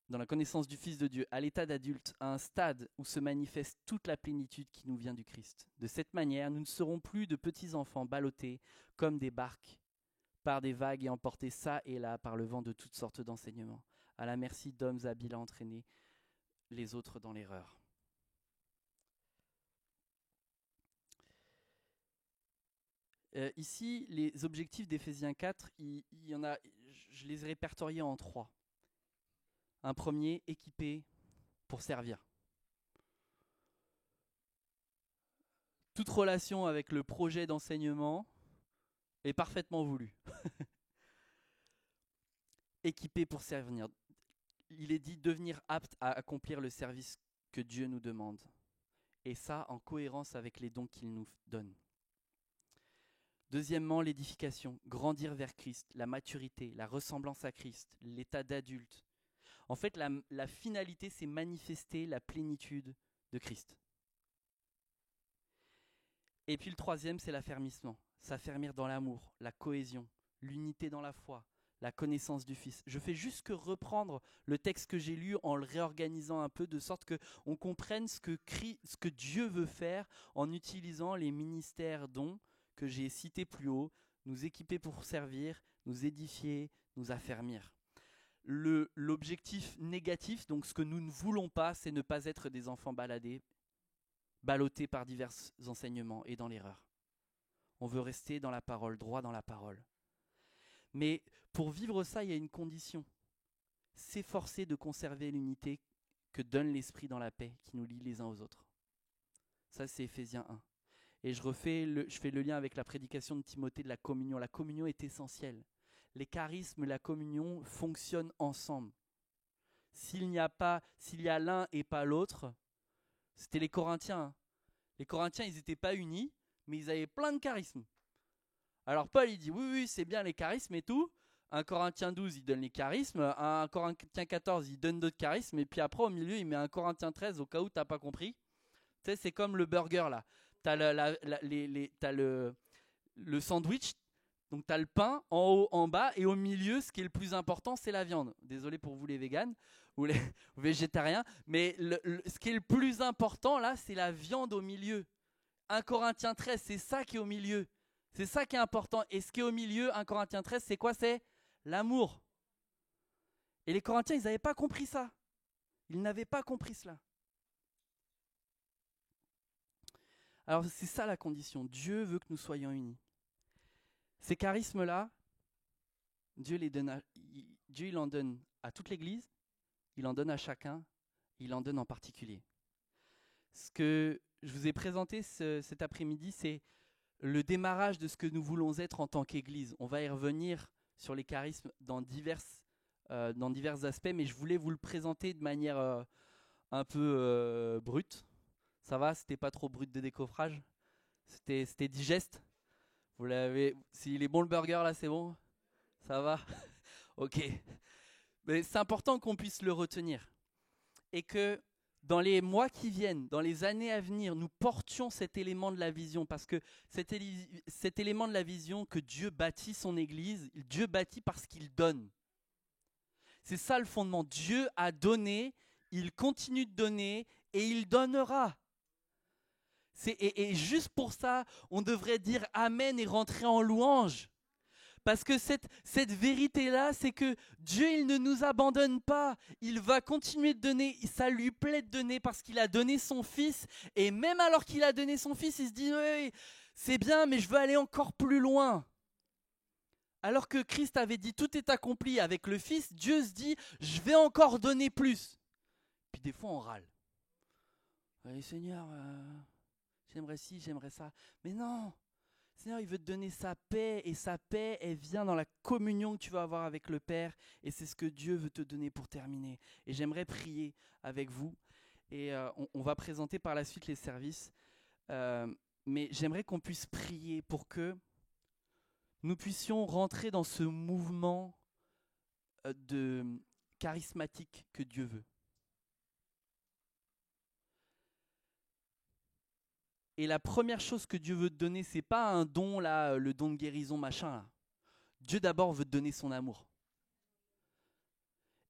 Dans la connaissance du Fils de Dieu, à l'état d'adulte, à un stade où se manifeste toute la plénitude qui nous vient du Christ. De cette manière, nous ne serons plus de petits enfants ballottés comme des barques par des vagues et emportés çà et là par le vent de toutes sortes d'enseignements, à la merci d'hommes habiles à entraîner les autres dans l'erreur. Ici, les objectifs d'Éphésiens 4, il y en a, je les ai répertoriés en 3. Un premier, équipé pour servir. Toute relation avec le projet d'enseignement est parfaitement voulue. Équipé pour servir. Il est dit devenir apte à accomplir le service que Dieu nous demande. Et ça, en cohérence avec les dons qu'il nous donne. Deuxièmement, l'édification, grandir vers Christ, la maturité, la ressemblance à Christ, l'état d'adulte. En fait, la finalité, c'est manifester la plénitude de Christ. Et puis le troisième, c'est l'affermissement, s'affermir dans l'amour, la cohésion, l'unité dans la foi, la connaissance du Fils. Je fais juste que reprendre le texte que j'ai lu en le réorganisant un peu de sorte qu'on comprenne ce que Dieu veut faire en utilisant les ministères dons que j'ai cités plus haut, nous équiper pour servir, nous édifier, nous affermir. L'objectif négatif, donc ce que nous ne voulons pas, c'est ne pas être des enfants ballottés par divers enseignements et dans l'erreur. On veut rester dans la parole, droit dans la parole. Mais pour vivre ça, il y a une condition. S'efforcer de conserver l'unité que donne l'Esprit dans la paix, qui nous lie les uns aux autres. Ça, c'est Éphésiens 1. Et je fais le lien avec la prédication de Timothée de la communion. La communion est essentielle. Les charismes et la communion fonctionnent ensemble. S'il y a l'un et pas l'autre, c'était les Corinthiens. Les Corinthiens, ils n'étaient pas unis, mais ils avaient plein de charismes. Alors Paul, il dit, oui, c'est bien les charismes et tout. 1 Corinthiens 12, il donne les charismes. 1 Corinthiens 14, il donne d'autres charismes. Et puis après, au milieu, il met 1 Corinthiens 13, au cas où tu n'as pas compris. Tu sais, c'est comme le burger, là. Tu as le sandwich. Donc tu as le pain en haut, en bas, et au milieu, ce qui est le plus important, c'est la viande. Désolé pour vous les véganes ou les végétariens, mais ce qui est le plus important là, c'est la viande au milieu. 1 Corinthiens 13, c'est ça qui est au milieu. C'est ça qui est important. Et ce qui est au milieu, 1 Corinthiens 13, c'est quoi? C'est l'amour. Et les Corinthiens, ils n'avaient pas compris ça. Ils n'avaient pas compris cela. Alors c'est ça la condition. Dieu veut que nous soyons unis. Ces charismes-là, Dieu il en donne à toute l'Église, il en donne à chacun, il en donne en particulier. Ce que je vous ai présenté cet après-midi, c'est le démarrage de ce que nous voulons être en tant qu'Église. On va y revenir sur les charismes dans divers aspects, mais je voulais vous le présenter de manière un peu brute. Ça va, c'était pas trop brut de décoffrage, c'était digeste. Vous l'avez. S'il est bon le burger là, c'est bon? Ça va? Ok. Mais c'est important qu'on puisse le retenir. Et que dans les mois qui viennent, dans les années à venir, nous portions cet élément de la vision. Parce que cet élément de la vision que Dieu bâtit son Église, Dieu bâtit parce qu'il donne. C'est ça le fondement. Dieu a donné, il continue de donner et il donnera. Et juste pour ça, on devrait dire Amen et rentrer en louange. Parce que cette vérité-là, c'est que Dieu, il ne nous abandonne pas. Il va continuer de donner. Ça lui plaît de donner parce qu'il a donné son Fils. Et même alors qu'il a donné son Fils, il se dit oui, c'est bien, mais je veux aller encore plus loin. Alors que Christ avait dit tout est accompli avec le Fils, Dieu se dit je vais encore donner plus. Puis des fois, on râle. Allez, Seigneur, j'aimerais ci, j'aimerais ça. Mais non, Seigneur, il veut te donner sa paix, et sa paix, elle vient dans la communion que tu vas avoir avec le Père, et c'est ce que Dieu veut te donner pour terminer. Et j'aimerais prier avec vous, et on va présenter par la suite les services, mais j'aimerais qu'on puisse prier pour que nous puissions rentrer dans ce mouvement de charismatique que Dieu veut. Et la première chose que Dieu veut te donner, c'est pas un don là, le don de guérison machin là. Dieu d'abord veut te donner son amour.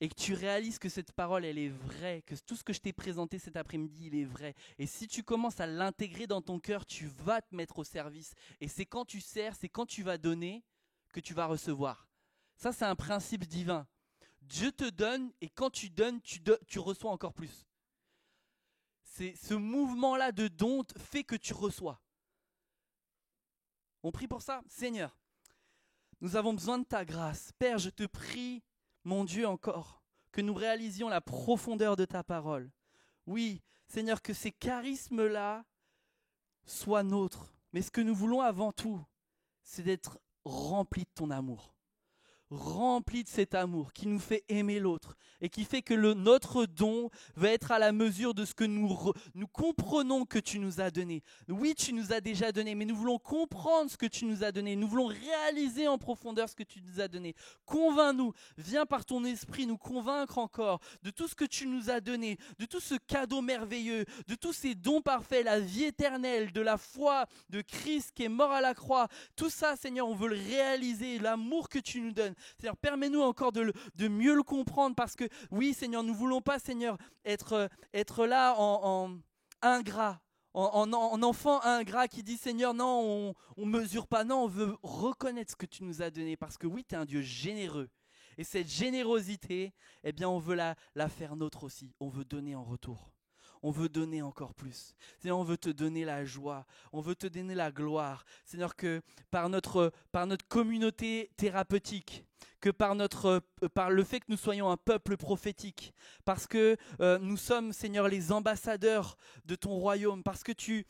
Et que tu réalises que cette parole, elle est vraie, que tout ce que je t'ai présenté cet après-midi, il est vrai. Et si tu commences à l'intégrer dans ton cœur, tu vas te mettre au service. Et c'est quand tu sers, c'est quand tu vas donner que tu vas recevoir. Ça, c'est un principe divin. Dieu te donne et quand tu donnes, tu reçois encore plus. C'est ce mouvement-là de don fait que tu reçois. On prie pour ça. Seigneur, nous avons besoin de ta grâce. Père, je te prie, mon Dieu, encore, que nous réalisions la profondeur de ta parole. Oui, Seigneur, que ces charismes-là soient nôtres. Mais ce que nous voulons avant tout, c'est d'être remplis de ton amour. Rempli de cet amour qui nous fait aimer l'autre et qui fait que notre don va être à la mesure de ce que nous comprenons que tu nous as donné. Oui, tu nous as déjà donné, mais nous voulons comprendre ce que tu nous as donné. Nous voulons réaliser en profondeur ce que tu nous as donné. Convainc-nous, viens par ton esprit nous convaincre encore de tout ce que tu nous as donné, de tout ce cadeau merveilleux, de tous ces dons parfaits, la vie éternelle, de la foi de Christ qui est mort à la croix. Tout ça, Seigneur, on veut le réaliser, l'amour que tu nous donnes. Seigneur, permets-nous encore de mieux le comprendre parce que oui, Seigneur, nous ne voulons pas, Seigneur, être là en ingrat, en enfant ingrat qui dit, Seigneur, non, on ne mesure pas, non, on veut reconnaître ce que tu nous as donné parce que oui, tu es un Dieu généreux. Et cette générosité, eh bien, on veut la faire nôtre aussi, on veut donner en retour. On veut donner encore plus. Seigneur, on veut te donner la joie. On veut te donner la gloire. Seigneur, que par notre communauté thérapeutique, que par le fait que nous soyons un peuple prophétique, parce que nous sommes, Seigneur, les ambassadeurs de ton royaume, parce que tu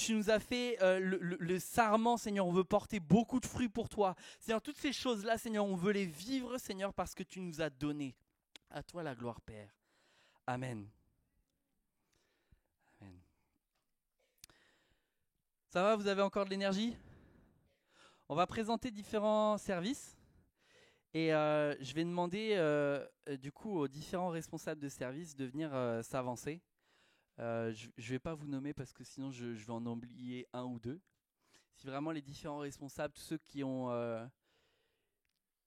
nous as fait le sarment, Seigneur, on veut porter beaucoup de fruits pour toi. Seigneur, toutes ces choses-là, Seigneur, on veut les vivre, Seigneur, parce que tu nous as donné. À toi la gloire, Père. Amen. Amen. Ça va, vous avez encore de l'énergie? On va présenter différents services et je vais demander du coup aux différents responsables de service de venir s'avancer. Je ne vais pas vous nommer parce que sinon je vais en oublier un ou deux. Si vraiment les différents responsables, tous ceux qui ont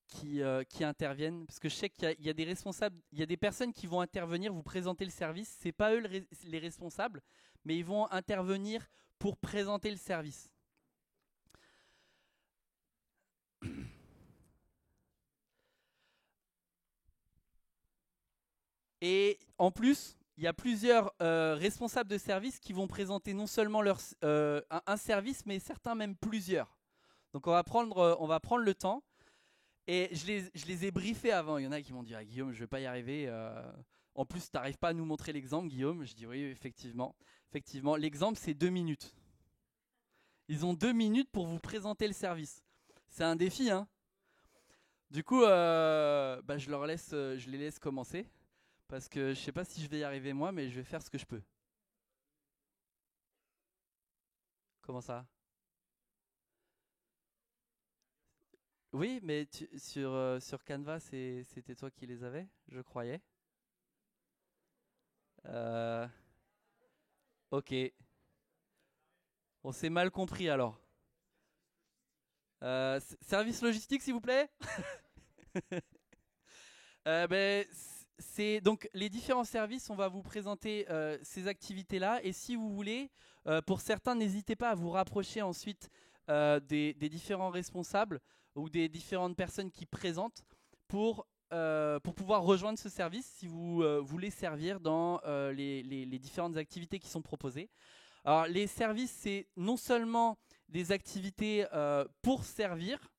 qui interviennent, parce que je sais qu'il y a des responsables, il y a des personnes qui vont intervenir, vous présenter le service, c'est pas eux les responsables, mais ils vont intervenir pour présenter le service. Et en plus, il y a plusieurs responsables de service qui vont présenter non seulement un service, mais certains même plusieurs. Donc on va prendre le temps. Et je les ai briefés avant. Il y en a qui m'ont dit ah, Guillaume, je ne vais pas y arriver. En plus, tu n'arrives pas à nous montrer l'exemple, Guillaume. Je dis oui, effectivement. L'exemple, c'est 2 minutes. Ils ont 2 minutes pour vous présenter le service. C'est un défi, hein. Du coup, je les laisse commencer. Parce que je sais pas si je vais y arriver moi, mais je vais faire ce que je peux. Comment ça? Oui, mais sur Canva, c'était toi qui les avais, je croyais. Euh, ok, on s'est mal compris alors. Service logistique, s'il vous plaît. C'est donc les différents services. On va vous présenter ces activités-là, et si vous voulez, pour certains, n'hésitez pas à vous rapprocher ensuite des différents responsables ou des différentes personnes qui présentent pour pouvoir rejoindre ce service si vous voulez servir dans les différentes activités qui sont proposées. Alors, les services, c'est non seulement des activités pour servir,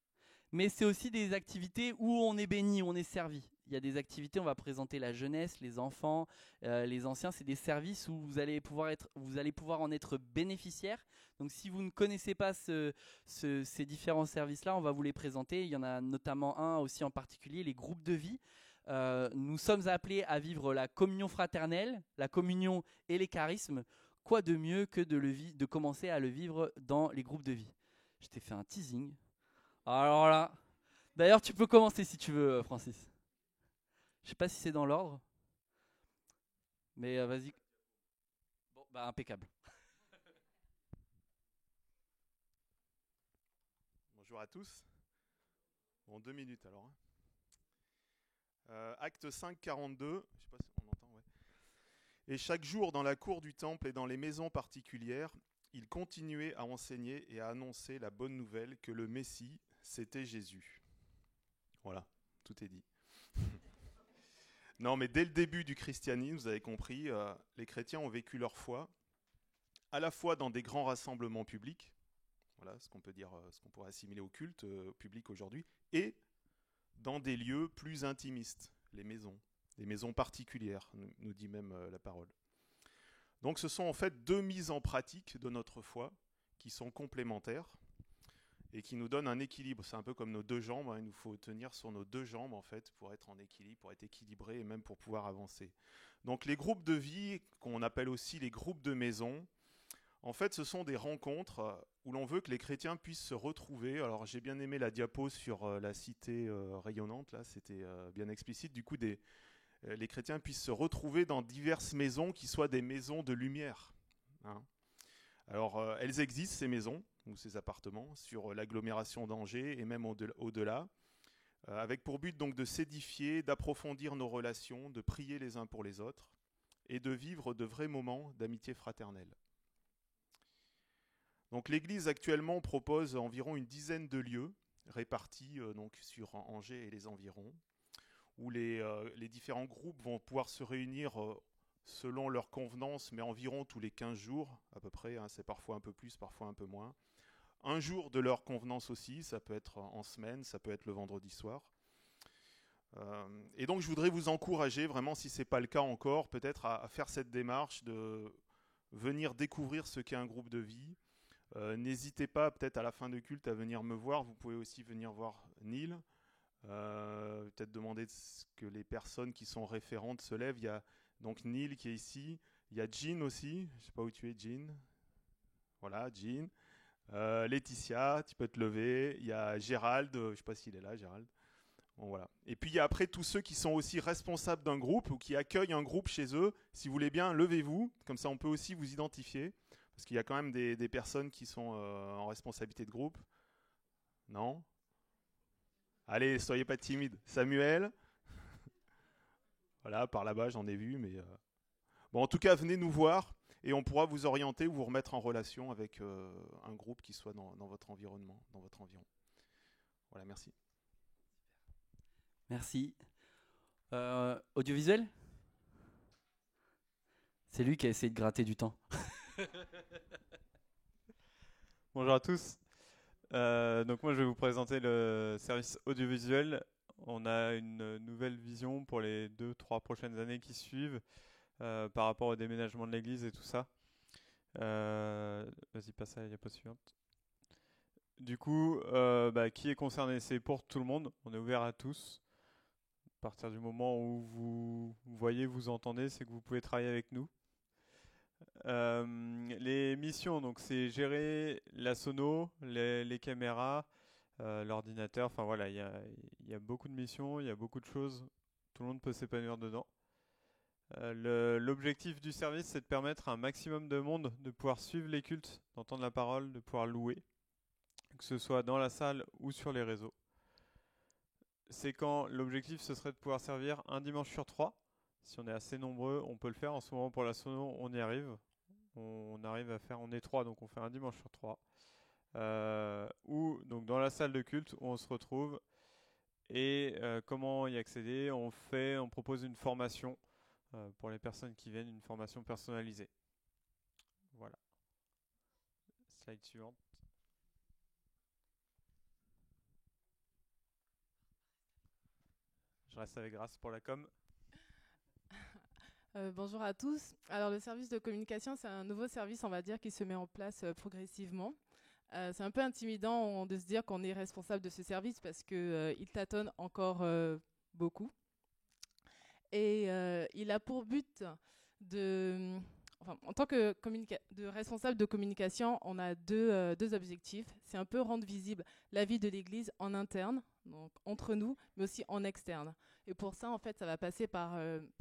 mais c'est aussi des activités où on est béni, où on est servi. Il y a des activités, on va présenter la jeunesse, les enfants, les anciens. C'est des services où vous allez pouvoir en être bénéficiaire. Donc si vous ne connaissez pas ces différents services-là, on va vous les présenter. Il y en a notamment un aussi en particulier, les groupes de vie. Nous sommes appelés à vivre la communion fraternelle, la communion et les charismes. Quoi de mieux que de commencer à le vivre dans les groupes de vie? Je t'ai fait un teasing. Alors là, d'ailleurs, tu peux commencer si tu veux, Francis. Je sais pas si c'est dans l'ordre, mais vas-y. Bon, bah impeccable. Bonjour à tous. En 2 minutes alors. Acte 5, 42. Je sais pas si on entend, ouais. Et chaque jour, dans la cour du temple et dans les maisons particulières, il continuait à enseigner et à annoncer la bonne nouvelle que le Messie, c'était Jésus. Voilà, tout est dit. Non, mais dès le début du christianisme, vous avez compris, les chrétiens ont vécu leur foi à la fois dans des grands rassemblements publics, voilà ce qu'on peut dire, ce qu'on pourrait assimiler au culte public aujourd'hui, et dans des lieux plus intimistes, les maisons particulières, nous dit même la parole. Donc ce sont en fait deux mises en pratique de notre foi qui sont complémentaires et qui nous donnent un équilibre. C'est un peu comme nos deux jambes, hein. Il nous faut tenir sur nos deux jambes en fait pour être en équilibre, pour être équilibré et même pour pouvoir avancer. Donc les groupes de vie, qu'on appelle aussi les groupes de maison, en fait ce sont des rencontres où l'on veut que les chrétiens puissent se retrouver. Alors j'ai bien aimé la diapo sur la cité rayonnante, là c'était bien explicite. Du coup les chrétiens puissent se retrouver dans diverses maisons qui soient des maisons de lumière, hein. Alors, elles existent, ces maisons, ou ces appartements, sur l'agglomération d'Angers et même au-delà, avec pour but donc de s'édifier, d'approfondir nos relations, de prier les uns pour les autres, et de vivre de vrais moments d'amitié fraternelle. Donc l'Église actuellement propose environ une dizaine de lieux, répartis donc sur Angers et les environs, où les différents groupes vont pouvoir se réunir selon leur convenance, mais environ tous les 15 jours à peu près, hein, c'est parfois un peu plus, parfois un peu moins. Un jour de leur convenance aussi, ça peut être en semaine, ça peut être le vendredi soir. Et donc je voudrais vous encourager, vraiment si ce n'est pas le cas encore, peut-être à faire cette démarche de venir découvrir ce qu'est un groupe de vie. N'hésitez pas peut-être à la fin de culte à venir me voir, vous pouvez aussi venir voir Neil. Peut-être demander que les personnes qui sont référentes se lèvent. Il y a donc Neil qui est ici. Il y a Jean aussi. Je ne sais pas où tu es, Jean. Voilà, Jean. Laetitia, tu peux te lever. Il y a Gérald. Je ne sais pas s'il est là, Gérald. Bon, voilà. Et puis il y a après tous ceux qui sont aussi responsables d'un groupe ou qui accueillent un groupe chez eux. Si vous voulez bien, levez-vous. Comme ça, on peut aussi vous identifier. Parce qu'il y a quand même des personnes qui sont en responsabilité de groupe. Non ? Allez, soyez pas timides. Samuel, voilà, par là-bas, j'en ai vu, mais bon, en tout cas, venez nous voir et on pourra vous orienter ou vous remettre en relation avec un groupe qui soit dans votre environnement, dans votre environ. Voilà, merci. Merci. Audiovisuel? C'est lui qui a essayé de gratter du temps. Bonjour à tous. Donc moi je vais vous présenter le service audiovisuel. On a une nouvelle vision pour les 2-3 prochaines années qui suivent par rapport au déménagement de l'église et tout ça. Vas-y, passe à la diapo suivante. Du coup, qui est concerné? C'est pour tout le monde. On est ouvert à tous. À partir du moment où vous voyez, vous entendez, c'est que vous pouvez travailler avec nous. Les missions, donc c'est gérer la sono, les caméras, l'ordinateur. Enfin voilà, il y a beaucoup de missions, il y a beaucoup de choses. Tout le monde peut s'épanouir dedans. L'objectif du service, c'est de permettre à un maximum de monde de pouvoir suivre les cultes, d'entendre la parole, de pouvoir louer, que ce soit dans la salle ou sur les réseaux. C'est quand l'objectif, ce serait de pouvoir servir un dimanche sur 3. Si on est assez nombreux, on peut le faire. En ce moment, pour la sono, on y arrive. On arrive à faire, on est 3, donc on fait un dimanche sur 3. Ou donc dans la salle de culte où on se retrouve. Et comment y accéder? On propose une formation pour les personnes qui viennent, une formation personnalisée. Voilà. Slide suivante. Je reste avec Grace pour la com. Bonjour à tous. Alors le service de communication, c'est un nouveau service, on va dire, qui se met en place progressivement. C'est un peu intimidant de se dire qu'on est responsable de ce service parce qu'il tâtonne encore beaucoup. Et il a pour but en tant que responsable de communication, on a deux objectifs. C'est un peu rendre visible la vie de l'Église en interne, donc entre nous, mais aussi en externe. Et pour ça, en fait, ça va passer par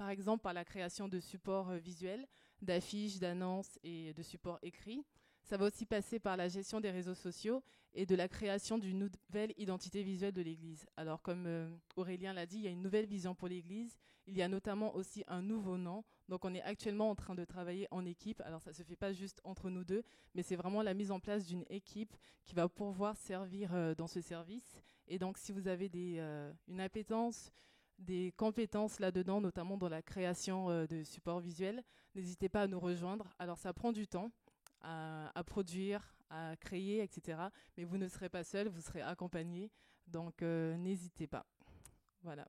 exemple, par la création de supports visuels, d'affiches, d'annonces et de supports écrits. Ça va aussi passer par la gestion des réseaux sociaux et de la création d'une nouvelle identité visuelle de l'Église. Alors, comme Aurélien l'a dit, il y a une nouvelle vision pour l'Église. Il y a notamment aussi un nouveau nom. Donc, on est actuellement en train de travailler en équipe. Alors, ça ne se fait pas juste entre nous deux, mais c'est vraiment la mise en place d'une équipe qui va pouvoir servir dans ce service. Et donc, si vous avez une appétence, des compétences là-dedans, notamment dans la création de supports visuels, n'hésitez pas à nous rejoindre. Alors, ça prend du temps à produire, à créer, etc. Mais vous ne serez pas seul, vous serez accompagné. Donc, n'hésitez pas. Voilà.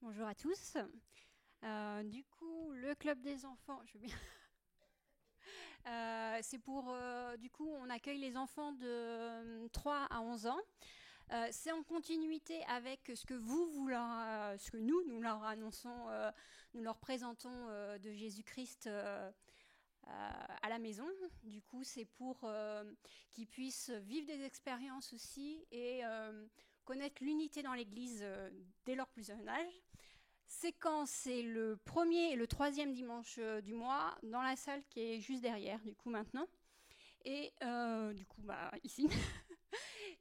Bonjour à tous. Du coup, le club des enfants, je veux bien. C'est pour, du coup, on accueille les enfants de 3 à 11 ans. C'est en continuité avec ce que ce que nous leur annonçons, nous leur présentons de Jésus-Christ à la maison. Du coup, c'est pour qu'ils puissent vivre des expériences aussi et connaître l'unité dans l'Église dès leur plus jeune âge. C'est quand c'est le premier et le troisième dimanche du mois dans la salle qui est juste derrière, du coup, maintenant. Et du coup, ici.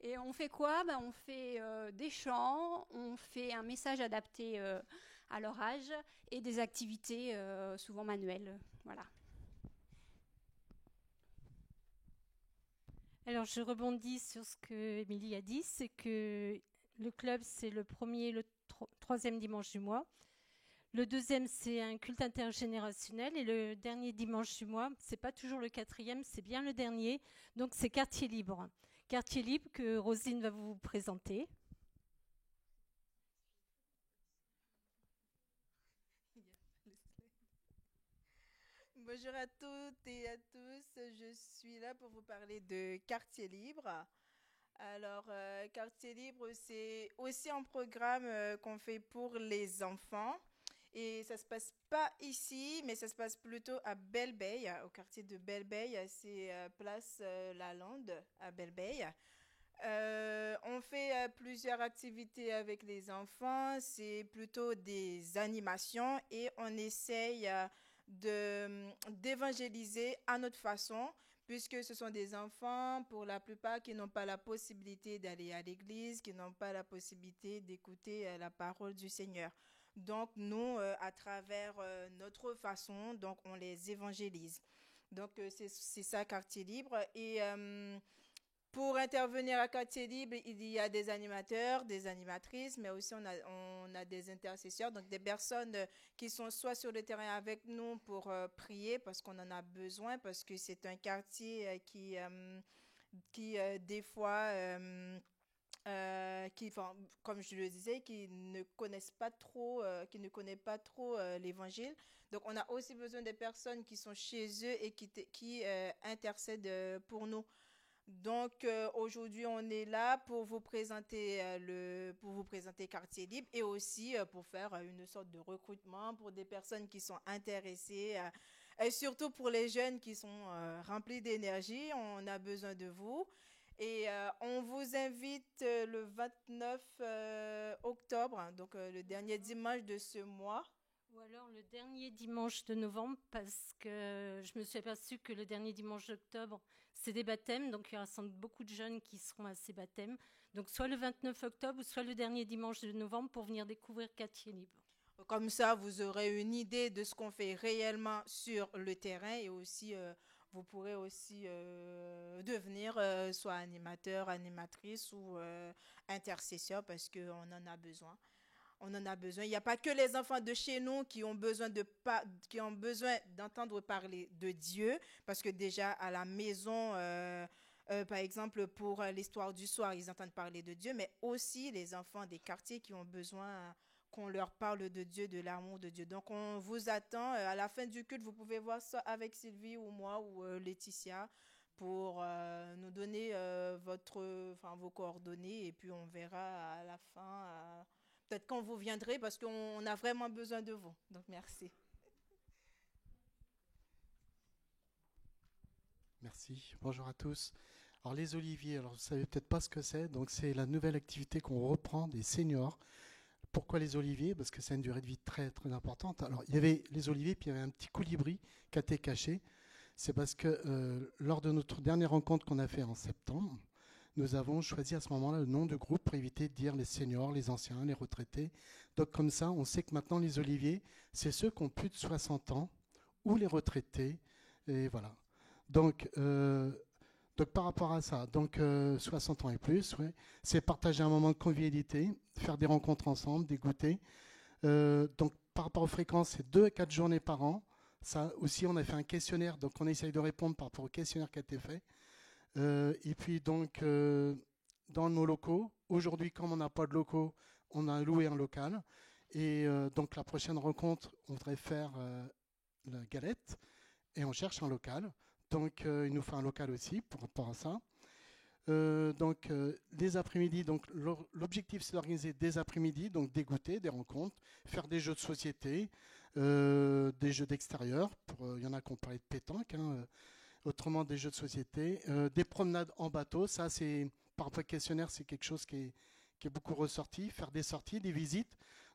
Et on fait quoi? On fait des chants, on fait un message adapté à leur âge et des activités souvent manuelles. Voilà. Alors, je rebondis sur ce que Émilie a dit, c'est que le club, c'est le premier et le troisième dimanche du mois. Le deuxième, c'est un culte intergénérationnel. Et le dernier dimanche du mois, c'est pas toujours le quatrième, c'est bien le dernier. Donc, c'est Quartier Libre. Quartier Libre que Rosine va vous présenter. Bonjour à toutes et à tous, je suis là pour vous parler de Quartier Libre. Alors, Quartier Libre, c'est aussi un programme qu'on fait pour les enfants. Et ça ne se passe pas ici, mais ça se passe plutôt à Belle-Bay, au quartier de Belle-Bay. C'est place Lalande à Belle-Bay. On fait plusieurs activités avec les enfants. C'est plutôt des animations et on essaye d'évangéliser à notre façon, puisque ce sont des enfants, pour la plupart, qui n'ont pas la possibilité d'aller à l'église, qui n'ont pas la possibilité d'écouter la parole du Seigneur. Donc, nous, à travers notre façon, donc on les évangélise. Donc, c'est ça, Quartier Libre. Et pour intervenir à Quartier Libre, il y a des animateurs, des animatrices, mais aussi on a des intercesseurs, donc des personnes qui sont soit sur le terrain avec nous pour prier, parce qu'on en a besoin, parce que c'est un quartier qui des fois, comme je le disais, qui ne connaissent pas trop, qui ne connaissent pas trop l'évangile. Donc, on a aussi besoin des personnes qui sont chez eux et qui intercèdent pour nous. Donc, aujourd'hui, on est là pour vous présenter Quartier Libre et aussi pour faire une sorte de recrutement pour des personnes qui sont intéressées et surtout pour les jeunes qui sont remplis d'énergie. On a besoin de vous. Et on vous invite le 29 octobre, donc le dernier dimanche de ce mois. Ou alors le dernier dimanche de novembre, parce que je me suis aperçue que le dernier dimanche d'octobre, c'est des baptêmes, donc il y aura sans doute beaucoup de jeunes qui seront à ces baptêmes. Donc soit le 29 octobre, soit le dernier dimanche de novembre pour venir découvrir Quartier Libre. Comme ça, vous aurez une idée de ce qu'on fait réellement sur le terrain et aussi, vous pourrez aussi devenir soit animateur, animatrice ou intercesseur parce qu'on en a besoin. On en a besoin. Il n'y a pas que les enfants de chez nous qui ont besoin d'entendre parler de Dieu, parce que déjà à la maison, par exemple pour l'histoire du soir, ils entendent parler de Dieu, mais aussi les enfants des quartiers qui ont besoin qu'on leur parle de Dieu, de l'amour de Dieu. Donc on vous attend. À la fin du culte, vous pouvez voir ça avec Sylvie ou moi ou Laetitia pour nous donner vos coordonnées et puis on verra à la fin. Peut-être quand vous viendrez parce qu'on a vraiment besoin de vous. Donc, merci. Merci. Bonjour à tous. Alors, les oliviers, alors vous ne savez peut-être pas ce que c'est. Donc, c'est la nouvelle activité qu'on reprend des seniors. Pourquoi les oliviers? Parce que c'est une durée de vie très, très importante. Alors, il y avait les oliviers, puis il y avait un petit colibri qui a été caché. C'est parce que lors de notre dernière rencontre qu'on a fait en septembre, nous avons choisi à ce moment-là le nom de groupe pour éviter de dire les seniors, les anciens, les retraités. Donc comme ça, on sait que maintenant les oliviers, c'est ceux qui ont plus de 60 ans ou les retraités. Et voilà. Donc par rapport à ça, 60 ans et plus, ouais, c'est partager un moment de convivialité, faire des rencontres ensemble, des goûters. Donc par rapport aux fréquences, c'est 2 à 4 journées par an. Ça aussi, on a fait un questionnaire, donc on essaye de répondre par rapport au questionnaire qui a été fait. Et puis donc dans nos locaux, aujourd'hui comme on n'a pas de locaux, on a loué un local et donc la prochaine rencontre, on voudrait faire la galette et on cherche un local. Donc il nous faut un local aussi pour rapport à ça. Les après-midi, donc l'objectif c'est d'organiser des après-midi, donc des goûters, des rencontres, faire des jeux de société, des jeux d'extérieur. Il y en a qui ont parlé de pétanque. Autrement, des jeux de société, des promenades en bateau. Ça, c'est par rapport au questionnaire, c'est quelque chose qui est beaucoup ressorti. Faire des sorties, des visites.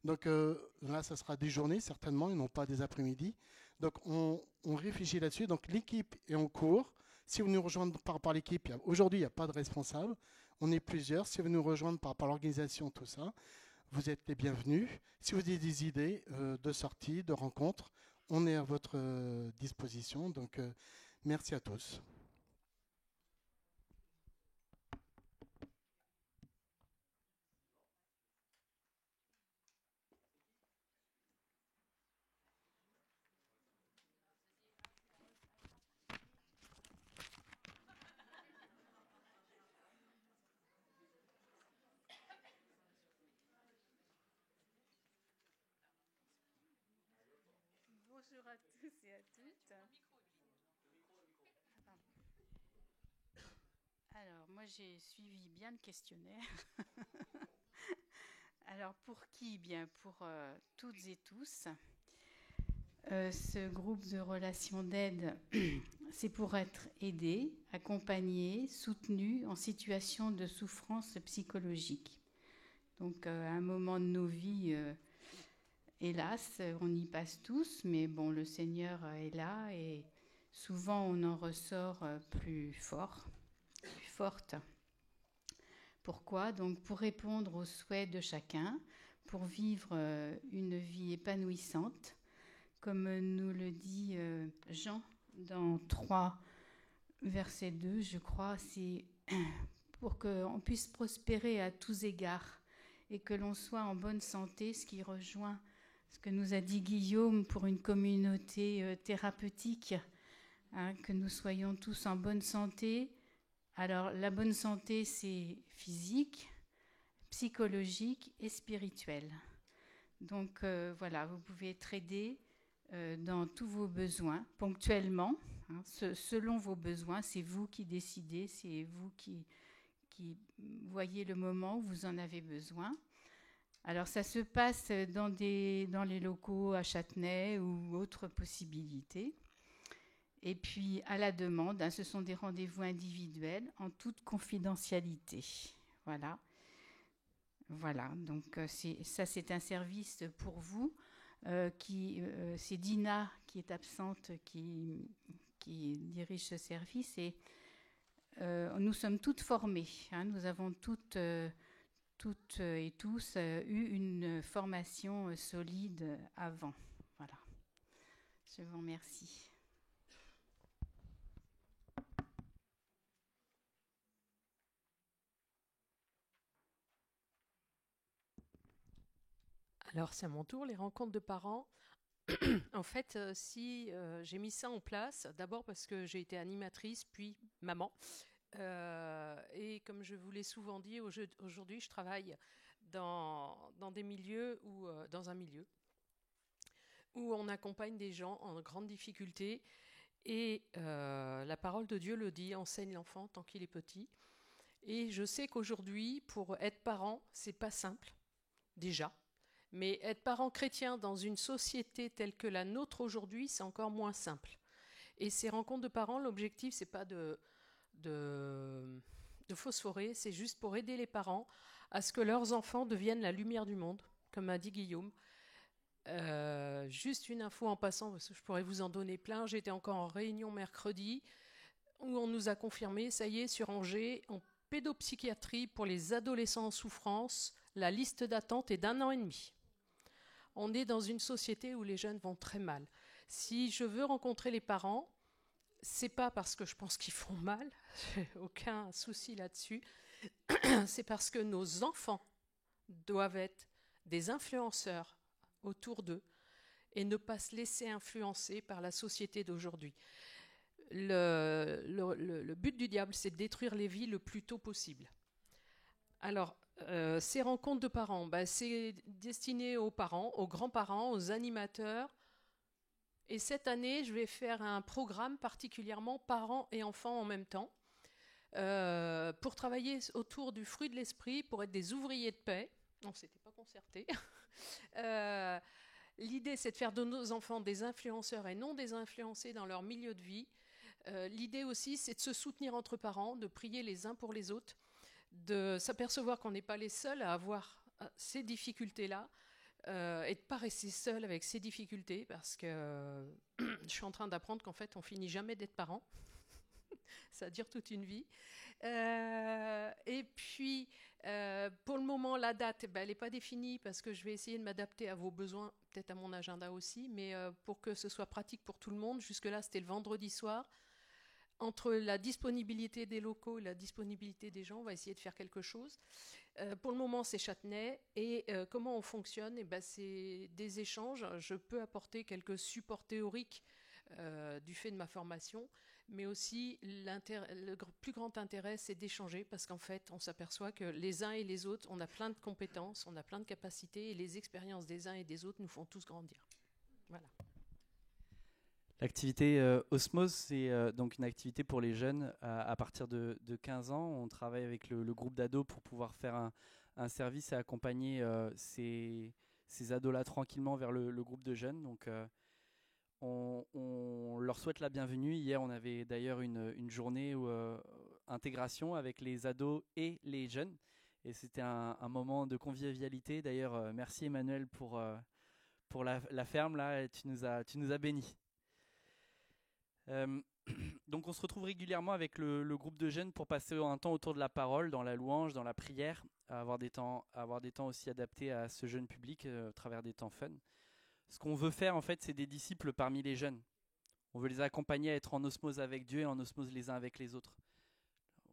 Donc là, ça sera des journées certainement, et non pas des après-midi. Donc on réfléchit là-dessus. Donc l'équipe est en cours. Si vous nous rejoignez par rapport à l'équipe, aujourd'hui, il n'y a pas de responsable. On est plusieurs. Si vous nous rejoignez par rapport à l'organisation, tout ça, vous êtes les bienvenus. Si vous avez des idées de sorties, de rencontres, on est à votre disposition. Donc merci à tous. Bonjour à tous et à toutes. Alors, moi, j'ai suivi bien le questionnaire. Alors, pour qui? Bien, pour toutes et tous. Ce groupe de relations d'aide, c'est pour être aidé, accompagné, soutenu en situation de souffrance psychologique. Donc, à un moment de nos vies, hélas, on y passe tous, mais bon, le Seigneur est là et souvent on en ressort plus fort, plus forte. Pourquoi? Donc pour répondre aux souhaits de chacun, pour vivre une vie épanouissante, comme nous le dit Jean dans 3, verset 2, je crois, c'est pour qu'on puisse prospérer à tous égards et que l'on soit en bonne santé, ce qui rejoint ce que nous a dit Guillaume pour une communauté thérapeutique, que nous soyons tous en bonne santé. Alors, la bonne santé, c'est physique, psychologique et spirituel. Donc voilà, vous pouvez être aidé dans tous vos besoins, ponctuellement, hein, selon vos besoins. C'est vous qui décidez, c'est vous qui voyez le moment où vous en avez besoin. Alors ça se passe dans les locaux à Châtenay ou autres possibilités. Et puis à la demande, hein, ce sont des rendez-vous individuels en toute confidentialité. Voilà. Voilà, donc c'est un service pour vous. C'est Dina qui est absente, qui dirige ce service. Et nous sommes toutes formées. Hein, nous avons toutes et tous eu une formation solide avant. Voilà. Je vous remercie. Alors, c'est à mon tour, les rencontres de parents. En fait, si j'ai mis ça en place, d'abord parce que j'ai été animatrice, puis maman. Et comme je vous l'ai souvent dit, aujourd'hui, je travaille dans des milieux dans un milieu où on accompagne des gens en grande difficulté. Et la parole de Dieu le dit, enseigne l'enfant tant qu'il est petit. Et je sais qu'aujourd'hui, pour être parent, c'est pas simple, déjà. Mais être parent chrétien dans une société telle que la nôtre aujourd'hui, c'est encore moins simple. Et ces rencontres de parents, l'objectif, c'est pas de phosphorer, c'est juste pour aider les parents à ce que leurs enfants deviennent la lumière du monde, comme a dit Guillaume. Juste une info en passant, parce que je pourrais vous en donner plein. J'étais encore en réunion mercredi où on nous a confirmé, ça y est, sur Angers, en pédopsychiatrie pour les adolescents en souffrance, la liste d'attente est d'1 an et demi. On est dans une société où les jeunes vont très mal. Si je veux rencontrer les parents, c'est pas parce que je pense qu'ils font mal, j'ai aucun souci là-dessus, c'est parce que nos enfants doivent être des influenceurs autour d'eux et ne pas se laisser influencer par la société d'aujourd'hui. Le but du diable, c'est de détruire les vies le plus tôt possible. Alors, ces rencontres de parents, c'est destiné aux parents, aux grands-parents, aux animateurs. Et cette année, je vais faire un programme particulièrement parents et enfants en même temps pour travailler autour du fruit de l'esprit, pour être des ouvriers de paix. On ne s'était pas concerté. L'idée, c'est de faire de nos enfants des influenceurs et non des influencés dans leur milieu de vie. L'idée aussi, c'est de se soutenir entre parents, de prier les uns pour les autres, de s'apercevoir qu'on n'est pas les seuls à avoir ces difficultés-là et de ne pas rester seul avec ces difficultés parce que je suis en train d'apprendre qu'en fait, on finit jamais d'être parent. Ça dure toute une vie. Et puis, pour le moment, la date, elle n'est pas définie parce que je vais essayer de m'adapter à vos besoins, peut-être à mon agenda aussi, mais pour que ce soit pratique pour tout le monde. Jusque-là, c'était le vendredi soir. Entre la disponibilité des locaux et la disponibilité des gens, on va essayer de faire quelque chose. Pour le moment, c'est Châtenay. Et comment on fonctionne ? C'est des échanges. Je peux apporter quelques supports théoriques du fait de ma formation, mais aussi le plus grand intérêt, c'est d'échanger parce qu'en fait, on s'aperçoit que les uns et les autres, on a plein de compétences, on a plein de capacités et les expériences des uns et des autres nous font tous grandir. Voilà. L'activité Osmose, c'est donc une activité pour les jeunes à partir de 15 ans. On travaille avec le groupe d'ados pour pouvoir faire un service et accompagner ces ados-là tranquillement vers le groupe de jeunes. Donc, on leur souhaite la bienvenue. Hier, on avait d'ailleurs une journée intégration avec les ados et les jeunes. Et c'était un moment de convivialité. D'ailleurs, merci Emmanuel pour la ferme. Là, tu nous as bénis. Donc on se retrouve régulièrement avec le groupe de jeunes pour passer un temps autour de la parole, dans la louange, dans la prière, avoir des temps aussi adaptés à ce jeune public à travers des temps fun. Ce qu'on veut faire en fait, c'est des disciples parmi les jeunes. On veut les accompagner à être en osmose avec Dieu et en osmose les uns avec les autres.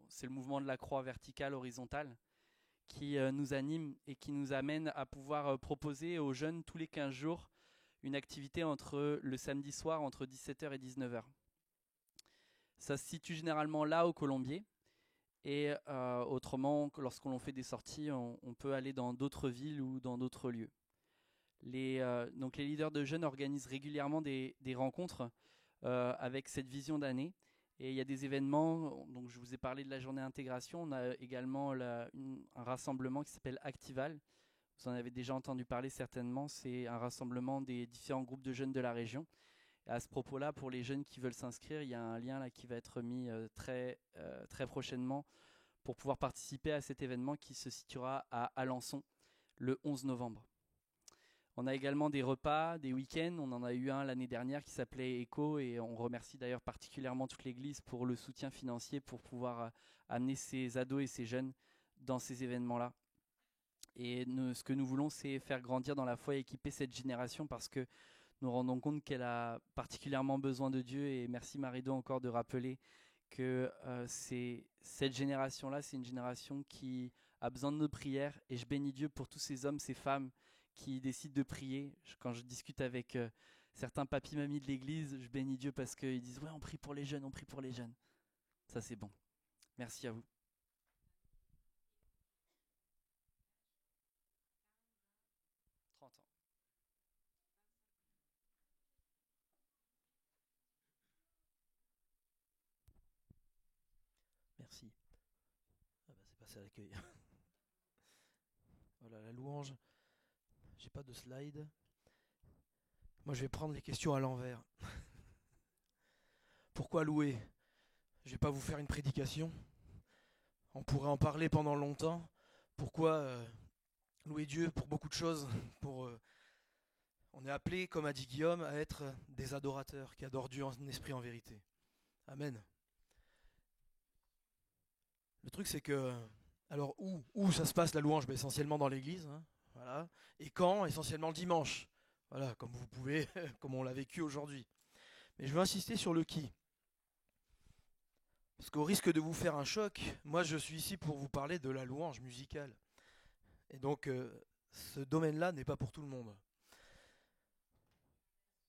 C'est le mouvement de la croix verticale, horizontale qui nous anime et qui nous amène à pouvoir proposer aux jeunes tous les 15 jours une activité le samedi soir entre 17h et 19h. Ça se situe généralement là au Colombier Et autrement, lorsqu'on fait des sorties, on peut aller dans d'autres villes ou dans d'autres lieux. Donc les leaders de jeunes organisent régulièrement des rencontres avec cette vision d'année. Et il y a des événements, donc je vous ai parlé de la journée intégration, on a également un rassemblement qui s'appelle Actival. Vous en avez déjà entendu parler certainement, c'est un rassemblement des différents groupes de jeunes de la région. Et à ce propos-là, pour les jeunes qui veulent s'inscrire, il y a un lien là qui va être mis très prochainement pour pouvoir participer à cet événement qui se situera à Alençon le 11 novembre. On a également des repas, des week-ends. On en a eu un l'année dernière qui s'appelait ECHO et on remercie d'ailleurs particulièrement toute l'Église pour le soutien financier pour pouvoir amener ces ados et ces jeunes dans ces événements-là. Et ce que nous voulons, c'est faire grandir dans la foi et équiper cette génération parce que nous rendons compte qu'elle a particulièrement besoin de Dieu. Et merci Marido encore de rappeler que cette génération-là, c'est une génération qui a besoin de nos prières. Et je bénis Dieu pour tous ces hommes, ces femmes qui décident de prier. Quand je discute avec certains papis-mamies de l'église, je bénis Dieu parce qu'ils disent « Ouais, on prie pour les jeunes, on prie pour les jeunes. » Ça, c'est bon. Merci à vous. Merci. Ah bah, c'est passé à l'accueil. Voilà, la louange. J'ai pas de slide. Moi, je vais prendre les questions à l'envers. Pourquoi louer? Je vais pas vous faire une prédication. On pourrait en parler pendant longtemps. Pourquoi louer Dieu? Pour beaucoup de choses. On est appelé, comme a dit Guillaume, à être des adorateurs qui adorent Dieu en esprit, en vérité. Amen. Le truc, c'est que, alors où ça se passe la louange? Essentiellement dans l'église, hein, voilà. Et quand? Essentiellement le dimanche. Voilà, comme vous pouvez, comme on l'a vécu aujourd'hui. Mais je veux insister sur le qui. Parce qu'au risque de vous faire un choc, moi je suis ici pour vous parler de la louange musicale. Et donc, ce domaine-là n'est pas pour tout le monde.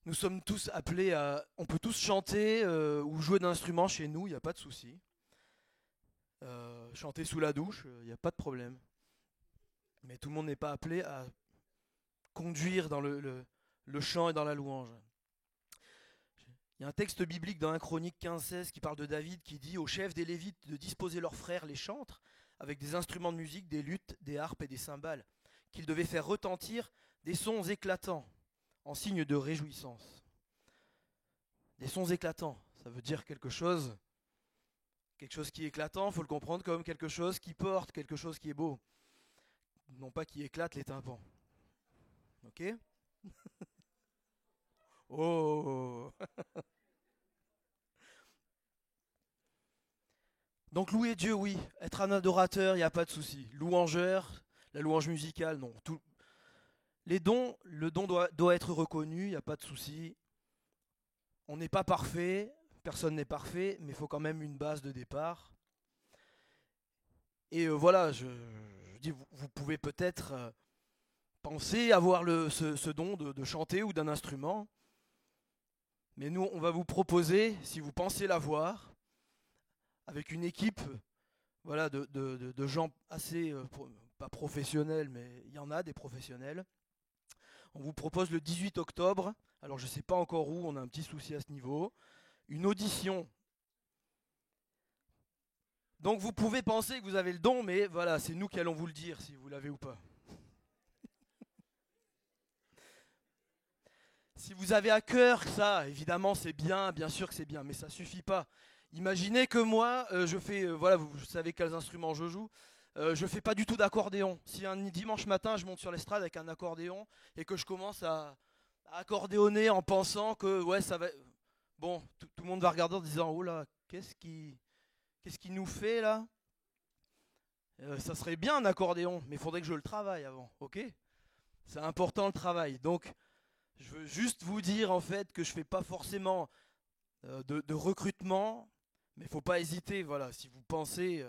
Nous sommes tous appelés à... On peut tous chanter ou jouer d'un instrument chez nous, il n'y a pas de souci. Chanter sous la douche, il n'y a pas de problème. Mais tout le monde n'est pas appelé à conduire dans le chant et dans la louange. Il y a un texte biblique dans 1 Chronique 15-16 qui parle de David qui dit aux chefs des Lévites de disposer leurs frères les chantres avec des instruments de musique, des luttes, des harpes et des cymbales, qu'ils devaient faire retentir des sons éclatants en signe de réjouissance. Des sons éclatants, ça veut dire quelque chose qui est éclatant, il faut le comprendre comme quelque chose qui porte, quelque chose qui est beau. Non pas qui éclate les tympans. Ok? Oh. Donc louer Dieu, oui. Être un adorateur, il n'y a pas de souci. Louangeur, la louange musicale, non. Le don doit être reconnu, il n'y a pas de souci. On n'est pas parfait, personne n'est parfait, mais il faut quand même une base de départ. Et voilà, je dis, vous pouvez peut-être penser avoir ce don de chanter ou d'un instrument. Mais nous, on va vous proposer, si vous pensez l'avoir, avec une équipe voilà, de gens assez, pas professionnels, mais il y en a des professionnels. On vous propose le 18 octobre, alors je ne sais pas encore où, on a un petit souci à ce niveau, une audition. Donc vous pouvez penser que vous avez le don, mais voilà, c'est nous qui allons vous le dire si vous l'avez ou pas. Si vous avez à cœur ça, évidemment c'est bien sûr que c'est bien, mais ça suffit pas. Imaginez que moi, je fais, voilà, vous savez quels instruments je joue, je fais pas du tout d'accordéon. Si un dimanche matin je monte sur l'estrade avec un accordéon et que je commence à accordéonner en pensant que ouais ça va, bon, tout le monde va regarder en disant oh là, qu'est-ce qui nous fait là? Ça serait bien un accordéon, mais il faudrait que je le travaille avant, ok? C'est important le travail, donc. Je veux juste vous dire en fait que je ne fais pas forcément de recrutement, mais il ne faut pas hésiter. Voilà, si vous pensez,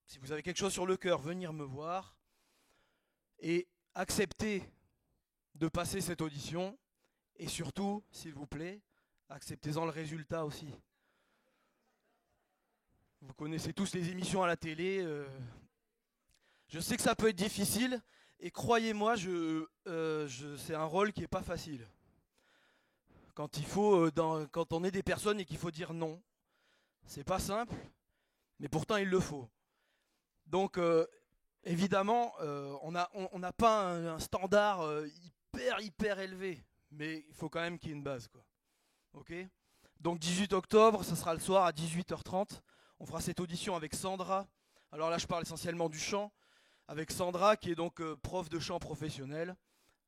si vous avez quelque chose sur le cœur, venir me voir et accepter de passer cette audition. Et surtout, s'il vous plaît, acceptez-en le résultat aussi. Vous connaissez tous les émissions à la télé. Je sais que ça peut être difficile. Et croyez-moi, c'est un rôle qui n'est pas facile. Quand quand on est des personnes et qu'il faut dire non, c'est pas simple, mais pourtant il le faut. Donc évidemment, on n'a pas un standard hyper élevé, mais il faut quand même qu'il y ait une base, quoi. Ok ? Donc 18 octobre, ça sera le soir à 18h30. On fera cette audition avec Sandra. Alors là, je parle essentiellement du chant. Avec Sandra, qui est donc prof de chant professionnel.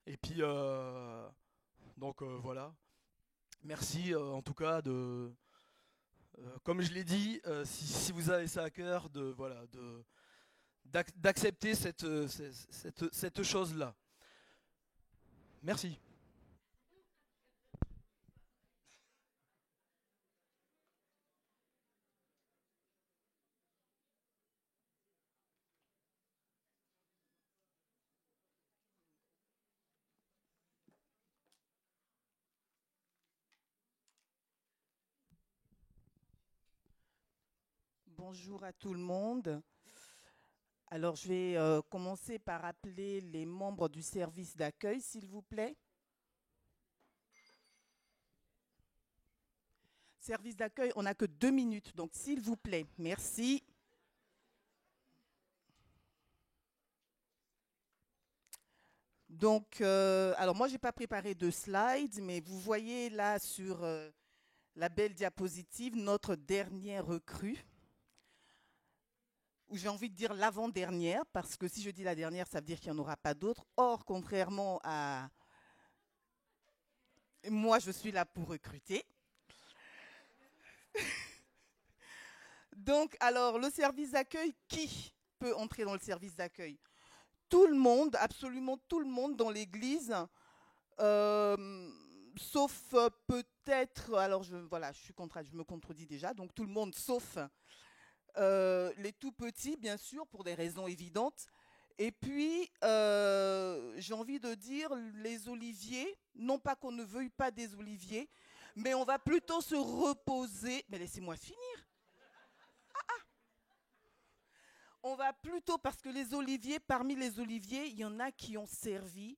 Et puis, voilà. Merci en tout cas comme je l'ai dit, si vous avez ça à cœur, d'accepter cette chose-là. Merci. Bonjour à tout le monde. Alors, je vais commencer par appeler les membres du service d'accueil, s'il vous plaît. Service d'accueil, on n'a que 2 minutes, donc s'il vous plaît, merci. Donc, alors moi, je n'ai pas préparé de slides, mais vous voyez là sur la belle diapositive notre dernière recrue. Ou j'ai envie de dire l'avant-dernière, parce que si je dis la dernière, ça veut dire qu'il n'y en aura pas d'autres. Or, contrairement à... Moi, je suis là pour recruter. Donc, alors, le service d'accueil, qui peut entrer dans le service d'accueil? Tout le monde, absolument tout le monde dans l'église, sauf peut-être... Alors, je me contredis déjà. Donc, tout le monde, sauf... les tout petits, bien sûr, pour des raisons évidentes. Et puis, j'ai envie de dire, les oliviers, non pas qu'on ne veuille pas des oliviers, mais on va plutôt se reposer. Mais laissez-moi finir. On va plutôt, parce que les oliviers, parmi les oliviers, il y en a qui ont servi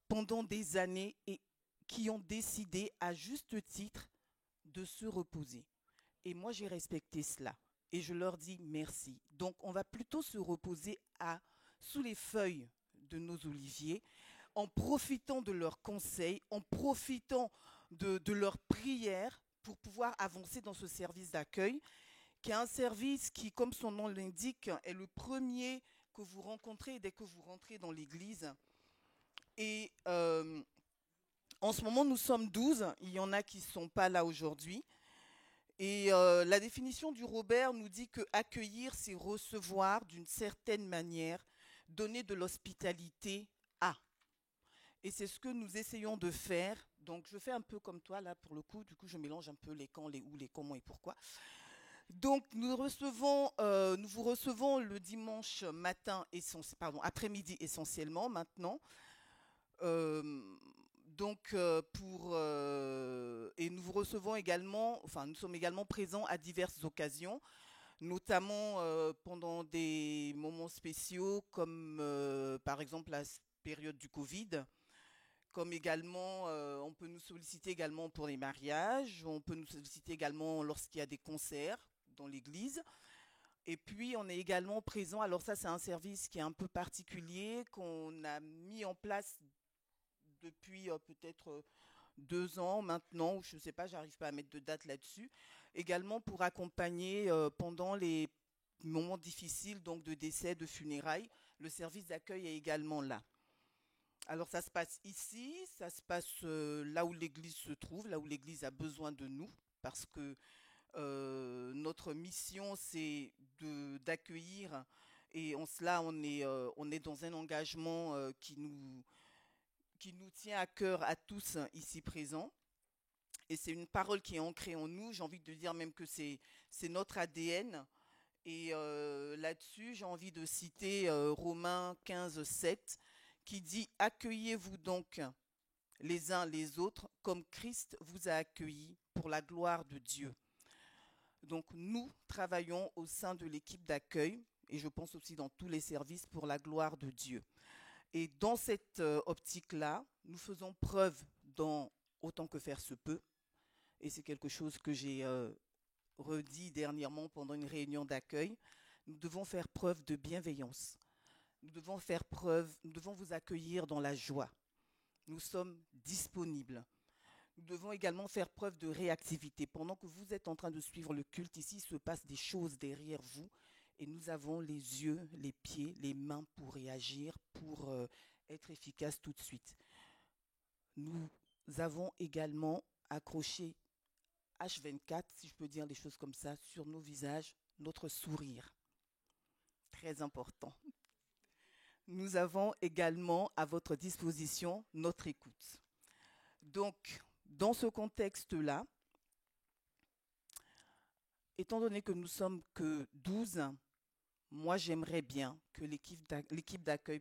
pendant des années et qui ont décidé, à juste titre, de se reposer. Et moi, j'ai respecté cela. Et je leur dis merci. Donc, on va plutôt se reposer sous les feuilles de nos oliviers, en profitant de leurs conseils, en profitant de leurs prières pour pouvoir avancer dans ce service d'accueil, qui est un service qui, comme son nom l'indique, est le premier que vous rencontrez dès que vous rentrez dans l'église. Et en ce moment, nous sommes 12. Il y en a qui ne sont pas là aujourd'hui. Et la définition du Robert nous dit que accueillir, c'est recevoir d'une certaine manière, donner de l'hospitalité à. Et c'est ce que nous essayons de faire. Donc je fais un peu comme toi là pour le coup. Du coup, je mélange un peu les quand, les où, les comment et pourquoi. Donc nous vous recevons le dimanche après-midi essentiellement maintenant. Et nous vous recevons également, nous sommes également présents à diverses occasions, notamment pendant des moments spéciaux comme par exemple la période du Covid, comme également on peut nous solliciter également pour les mariages, on peut nous solliciter également lorsqu'il y a des concerts dans l'église. Et puis on est également présent, alors ça c'est un service qui est un peu particulier, qu'on a mis en place depuis peut-être 2 ans maintenant, ou je ne sais pas, j'arrive pas à mettre de date là-dessus, également pour accompagner pendant les moments difficiles, donc de décès, de funérailles. Le service d'accueil est également là. Alors ça se passe ici, ça se passe là où l'église se trouve, là où l'église a besoin de nous, parce que notre mission c'est d'accueillir, et en cela on est dans un engagement qui nous tient à cœur à tous ici présents. Et c'est une parole qui est ancrée en nous. J'ai envie de dire même que c'est notre ADN. Et là-dessus, j'ai envie de citer Romains 15, 7, qui dit « Accueillez-vous donc les uns les autres comme Christ vous a accueillis pour la gloire de Dieu ». Donc nous travaillons au sein de l'équipe d'accueil, et je pense aussi dans tous les services, pour la gloire de Dieu. Et dans cette optique-là, nous faisons preuve dans autant que faire se peut, et c'est quelque chose que j'ai redit dernièrement pendant une réunion d'accueil, nous devons faire preuve de bienveillance. Nous devons vous accueillir dans la joie. Nous sommes disponibles. Nous devons également faire preuve de réactivité. Pendant que vous êtes en train de suivre le culte, ici, il se passe des choses derrière vous et nous avons les yeux, les pieds, les mains pour réagir, pour être efficaces tout de suite. Nous avons également accroché H24, si je peux dire les choses comme ça, sur nos visages, notre sourire. Très important. Nous avons également à votre disposition notre écoute. Donc, dans ce contexte-là, étant donné que nous sommes que 12, moi j'aimerais bien que l'équipe d'accueil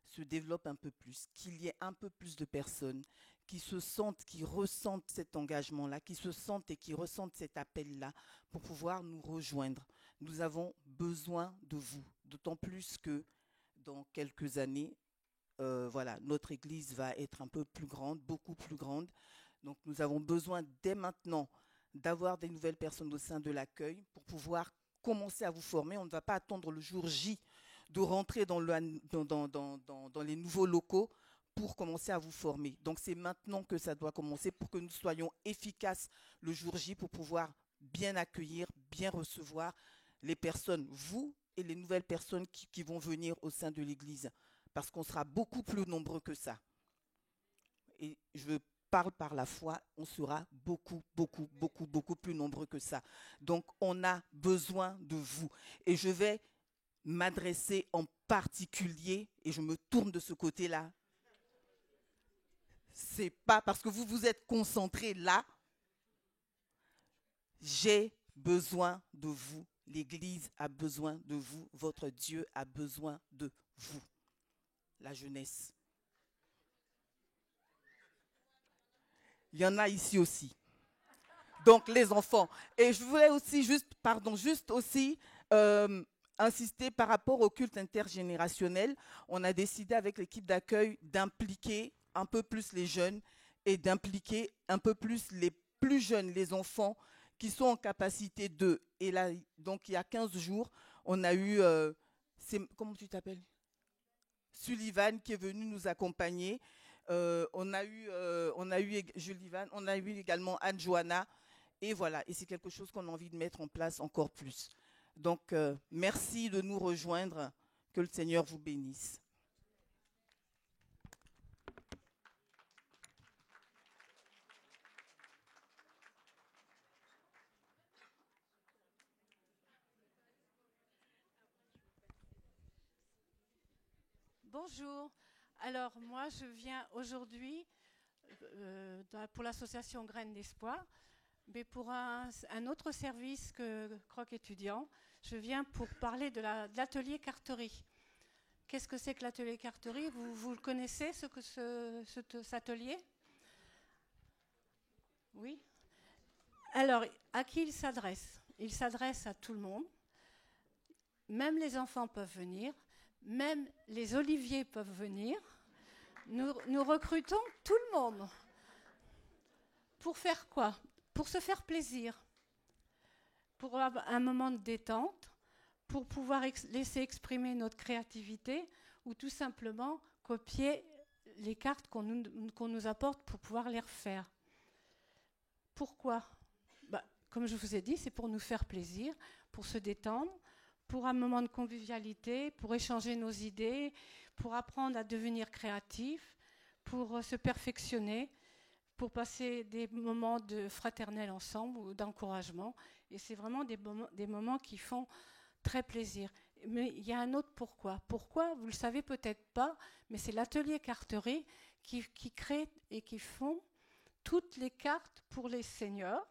se développe un peu plus, qu'il y ait un peu plus de personnes qui se sentent, qui ressentent cet engagement-là, qui se sentent et qui ressentent cet appel-là pour pouvoir nous rejoindre. Nous avons besoin de vous, d'autant plus que dans quelques années, notre église va être un peu plus grande, beaucoup plus grande. Donc nous avons besoin dès maintenant d'avoir des nouvelles personnes au sein de l'accueil pour pouvoir commencer à vous former. On ne va pas attendre le jour J de rentrer dans les nouveaux locaux pour commencer à vous former. Donc c'est maintenant que ça doit commencer pour que nous soyons efficaces le jour J pour pouvoir bien accueillir, bien recevoir les personnes, vous et les nouvelles personnes qui vont venir au sein de l'église. Parce qu'on sera beaucoup plus nombreux que ça. Et je parle par la foi, on sera beaucoup plus nombreux que ça. Donc on a besoin de vous. Et je vais m'adresser en particulier, et je me tourne de ce côté-là. C'est pas parce que vous vous êtes concentrés là. J'ai besoin de vous. L'Église a besoin de vous. Votre Dieu a besoin de vous. La jeunesse. Il y en a ici aussi. Donc les enfants. Et je voulais aussi insister par rapport au culte intergénérationnel. On a décidé avec l'équipe d'accueil d'impliquer un peu plus les jeunes et d'impliquer un peu plus les plus jeunes, les enfants qui sont en capacité de. Et là, donc il y a 15 jours, on a eu, comment tu t'appelles ? Sullivan qui est venu nous accompagner. On a eu Sullivan, on a eu également Anne-Joanna. Et voilà, et c'est quelque chose qu'on a envie de mettre en place encore plus. Donc, merci de nous rejoindre. Que le Seigneur vous bénisse. Bonjour. Alors, moi, je viens aujourd'hui pour l'association Graines d'Espoir, mais pour un autre service que Croc étudiant. Je viens pour parler de l'atelier carterie. Qu'est-ce que c'est que l'atelier carterie ? Vous le connaissez, cet atelier ? Oui. Alors, à qui il s'adresse ? Il s'adresse à tout le monde. Même les enfants peuvent venir. Même les oliviers peuvent venir. Nous recrutons tout le monde. Pour faire quoi ? Pour se faire plaisir. Pour avoir un moment de détente. Pour pouvoir laisser exprimer notre créativité. Ou tout simplement copier les cartes qu'on nous apporte pour pouvoir les refaire. Pourquoi ? Comme je vous ai dit, c'est pour nous faire plaisir, pour se détendre, pour un moment de convivialité, pour échanger nos idées, pour apprendre à devenir créatif, pour se perfectionner, pour passer des moments de fraternel ensemble ou d'encouragement. Et c'est vraiment des moments qui font très plaisir. Mais il y a un autre pourquoi. Pourquoi ? Vous ne le savez peut-être pas, mais c'est l'atelier carterie qui crée et qui font toutes les cartes pour les seniors,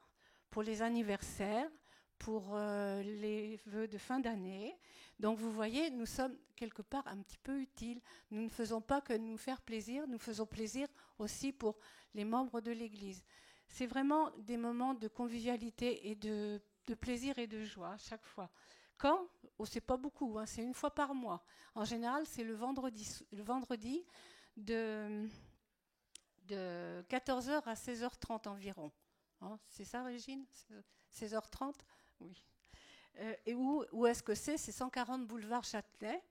pour les anniversaires, pour les vœux de fin d'année. Donc vous voyez, nous sommes quelque part un petit peu utiles. Nous ne faisons pas que nous faire plaisir, nous faisons plaisir aussi pour les membres de l'Église. C'est vraiment des moments de convivialité et de plaisir et de joie à chaque fois. Quand? Oh, c'est pas beaucoup, hein, c'est une fois par mois. En général, c'est le vendredi de 14h à 16h30 environ. Hein, c'est ça, Régine? 16h30? Oui. Et où est-ce que c'est? C'est 140 boulevard Châtelet.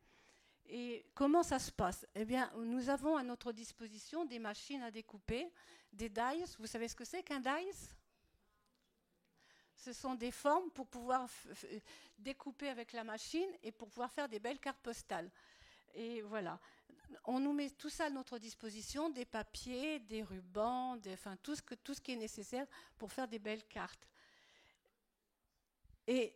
Et comment ça se passe? Eh bien, nous avons à notre disposition des machines à découper, des dies. Vous savez ce que c'est qu'un dies? Ce sont des formes pour pouvoir découper avec la machine et pour pouvoir faire des belles cartes postales. Et voilà. On nous met tout ça à notre disposition, des papiers, des rubans, enfin, tout ce qui est nécessaire pour faire des belles cartes. Et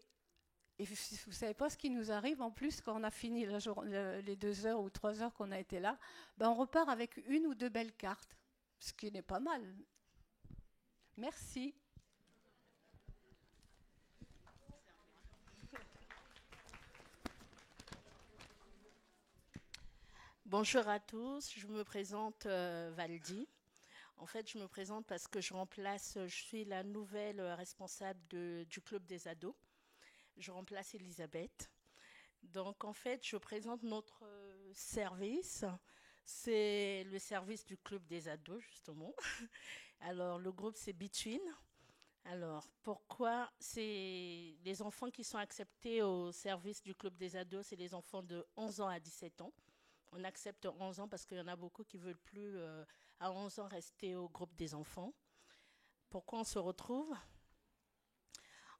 vous ne savez pas ce qui nous arrive en plus quand on a fini les 2 heures ou 3 heures qu'on a été là, ben on repart avec 1 ou 2 belles cartes, ce qui n'est pas mal. Merci. Bonjour à tous, je me présente Valdi. En fait, je me présente parce que je suis la nouvelle responsable du club des ados. Je remplace Elisabeth. Donc, en fait, je présente notre service. C'est le service du club des ados, justement. Alors, le groupe, c'est Between. Alors, pourquoi? C'est les enfants qui sont acceptés au service du club des ados, c'est les enfants de 11 ans à 17 ans. On accepte 11 ans parce qu'il y en a beaucoup qui ne veulent plus, à 11 ans, rester au groupe des enfants. Pourquoi on se retrouve?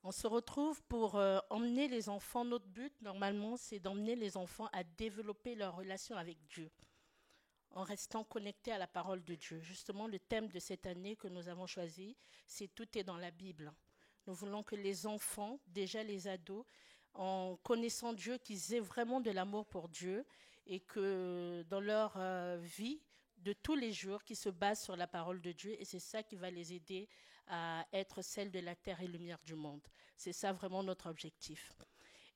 On se retrouve pour emmener les enfants. Notre but, normalement, c'est d'emmener les enfants à développer leur relation avec Dieu, en restant connectés à la parole de Dieu. Justement, le thème de cette année que nous avons choisi, c'est « Tout est dans la Bible ». Nous voulons que les enfants, déjà les ados, en connaissant Dieu, qu'ils aient vraiment de l'amour pour Dieu et que dans leur vie de tous les jours, qu'ils se basent sur la parole de Dieu, et c'est ça qui va les aider à être celle de la terre et lumière du monde. C'est ça vraiment notre objectif.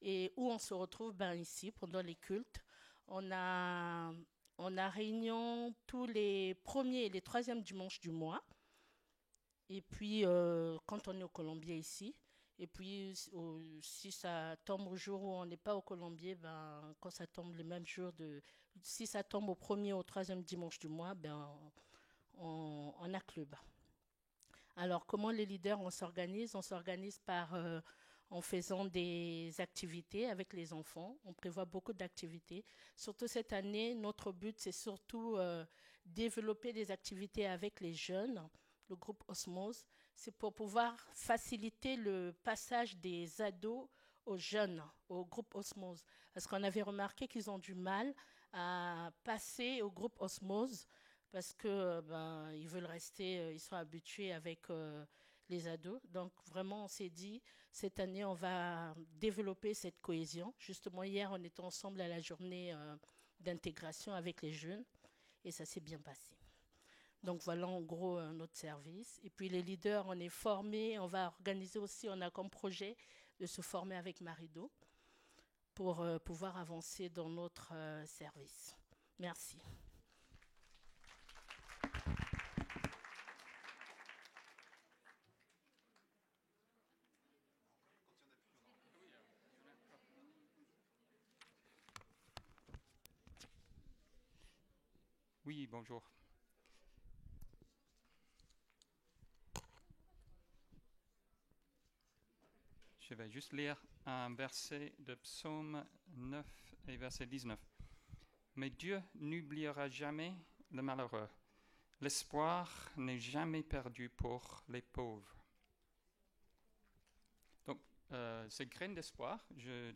Et où on se retrouve? Ici, pendant les cultes, on a réunion tous les premiers et les troisièmes dimanches du mois. Et puis, quand on est au Colombier ici, et puis si ça tombe au jour où on n'est pas au Colombier, quand ça tombe le même jour, si ça tombe au premier ou au troisième dimanche du mois, on a club. Alors, comment les leaders, on s'organise? On s'organise en faisant des activités avec les enfants. On prévoit beaucoup d'activités. Surtout cette année, notre but, c'est surtout développer des activités avec les jeunes, le groupe Osmose. C'est pour pouvoir faciliter le passage des ados aux jeunes, au groupe Osmose. Parce qu'on avait remarqué qu'ils ont du mal à passer au groupe Osmose parce que ils veulent rester, ils sont habitués avec les ados. Donc vraiment, on s'est dit, cette année, on va développer cette cohésion. Justement, hier, on était ensemble à la journée d'intégration avec les jeunes et ça s'est bien passé. Donc voilà en gros notre service. Et puis les leaders, on est formés, on va organiser aussi, on a comme projet de se former avec Marido pour pouvoir avancer dans notre service. Merci. Oui, bonjour. Je vais juste lire un verset de Psaume 9 et verset 19. Mais Dieu n'oubliera jamais le malheureux. L'espoir n'est jamais perdu pour les pauvres. Donc, ces graines d'espoir, je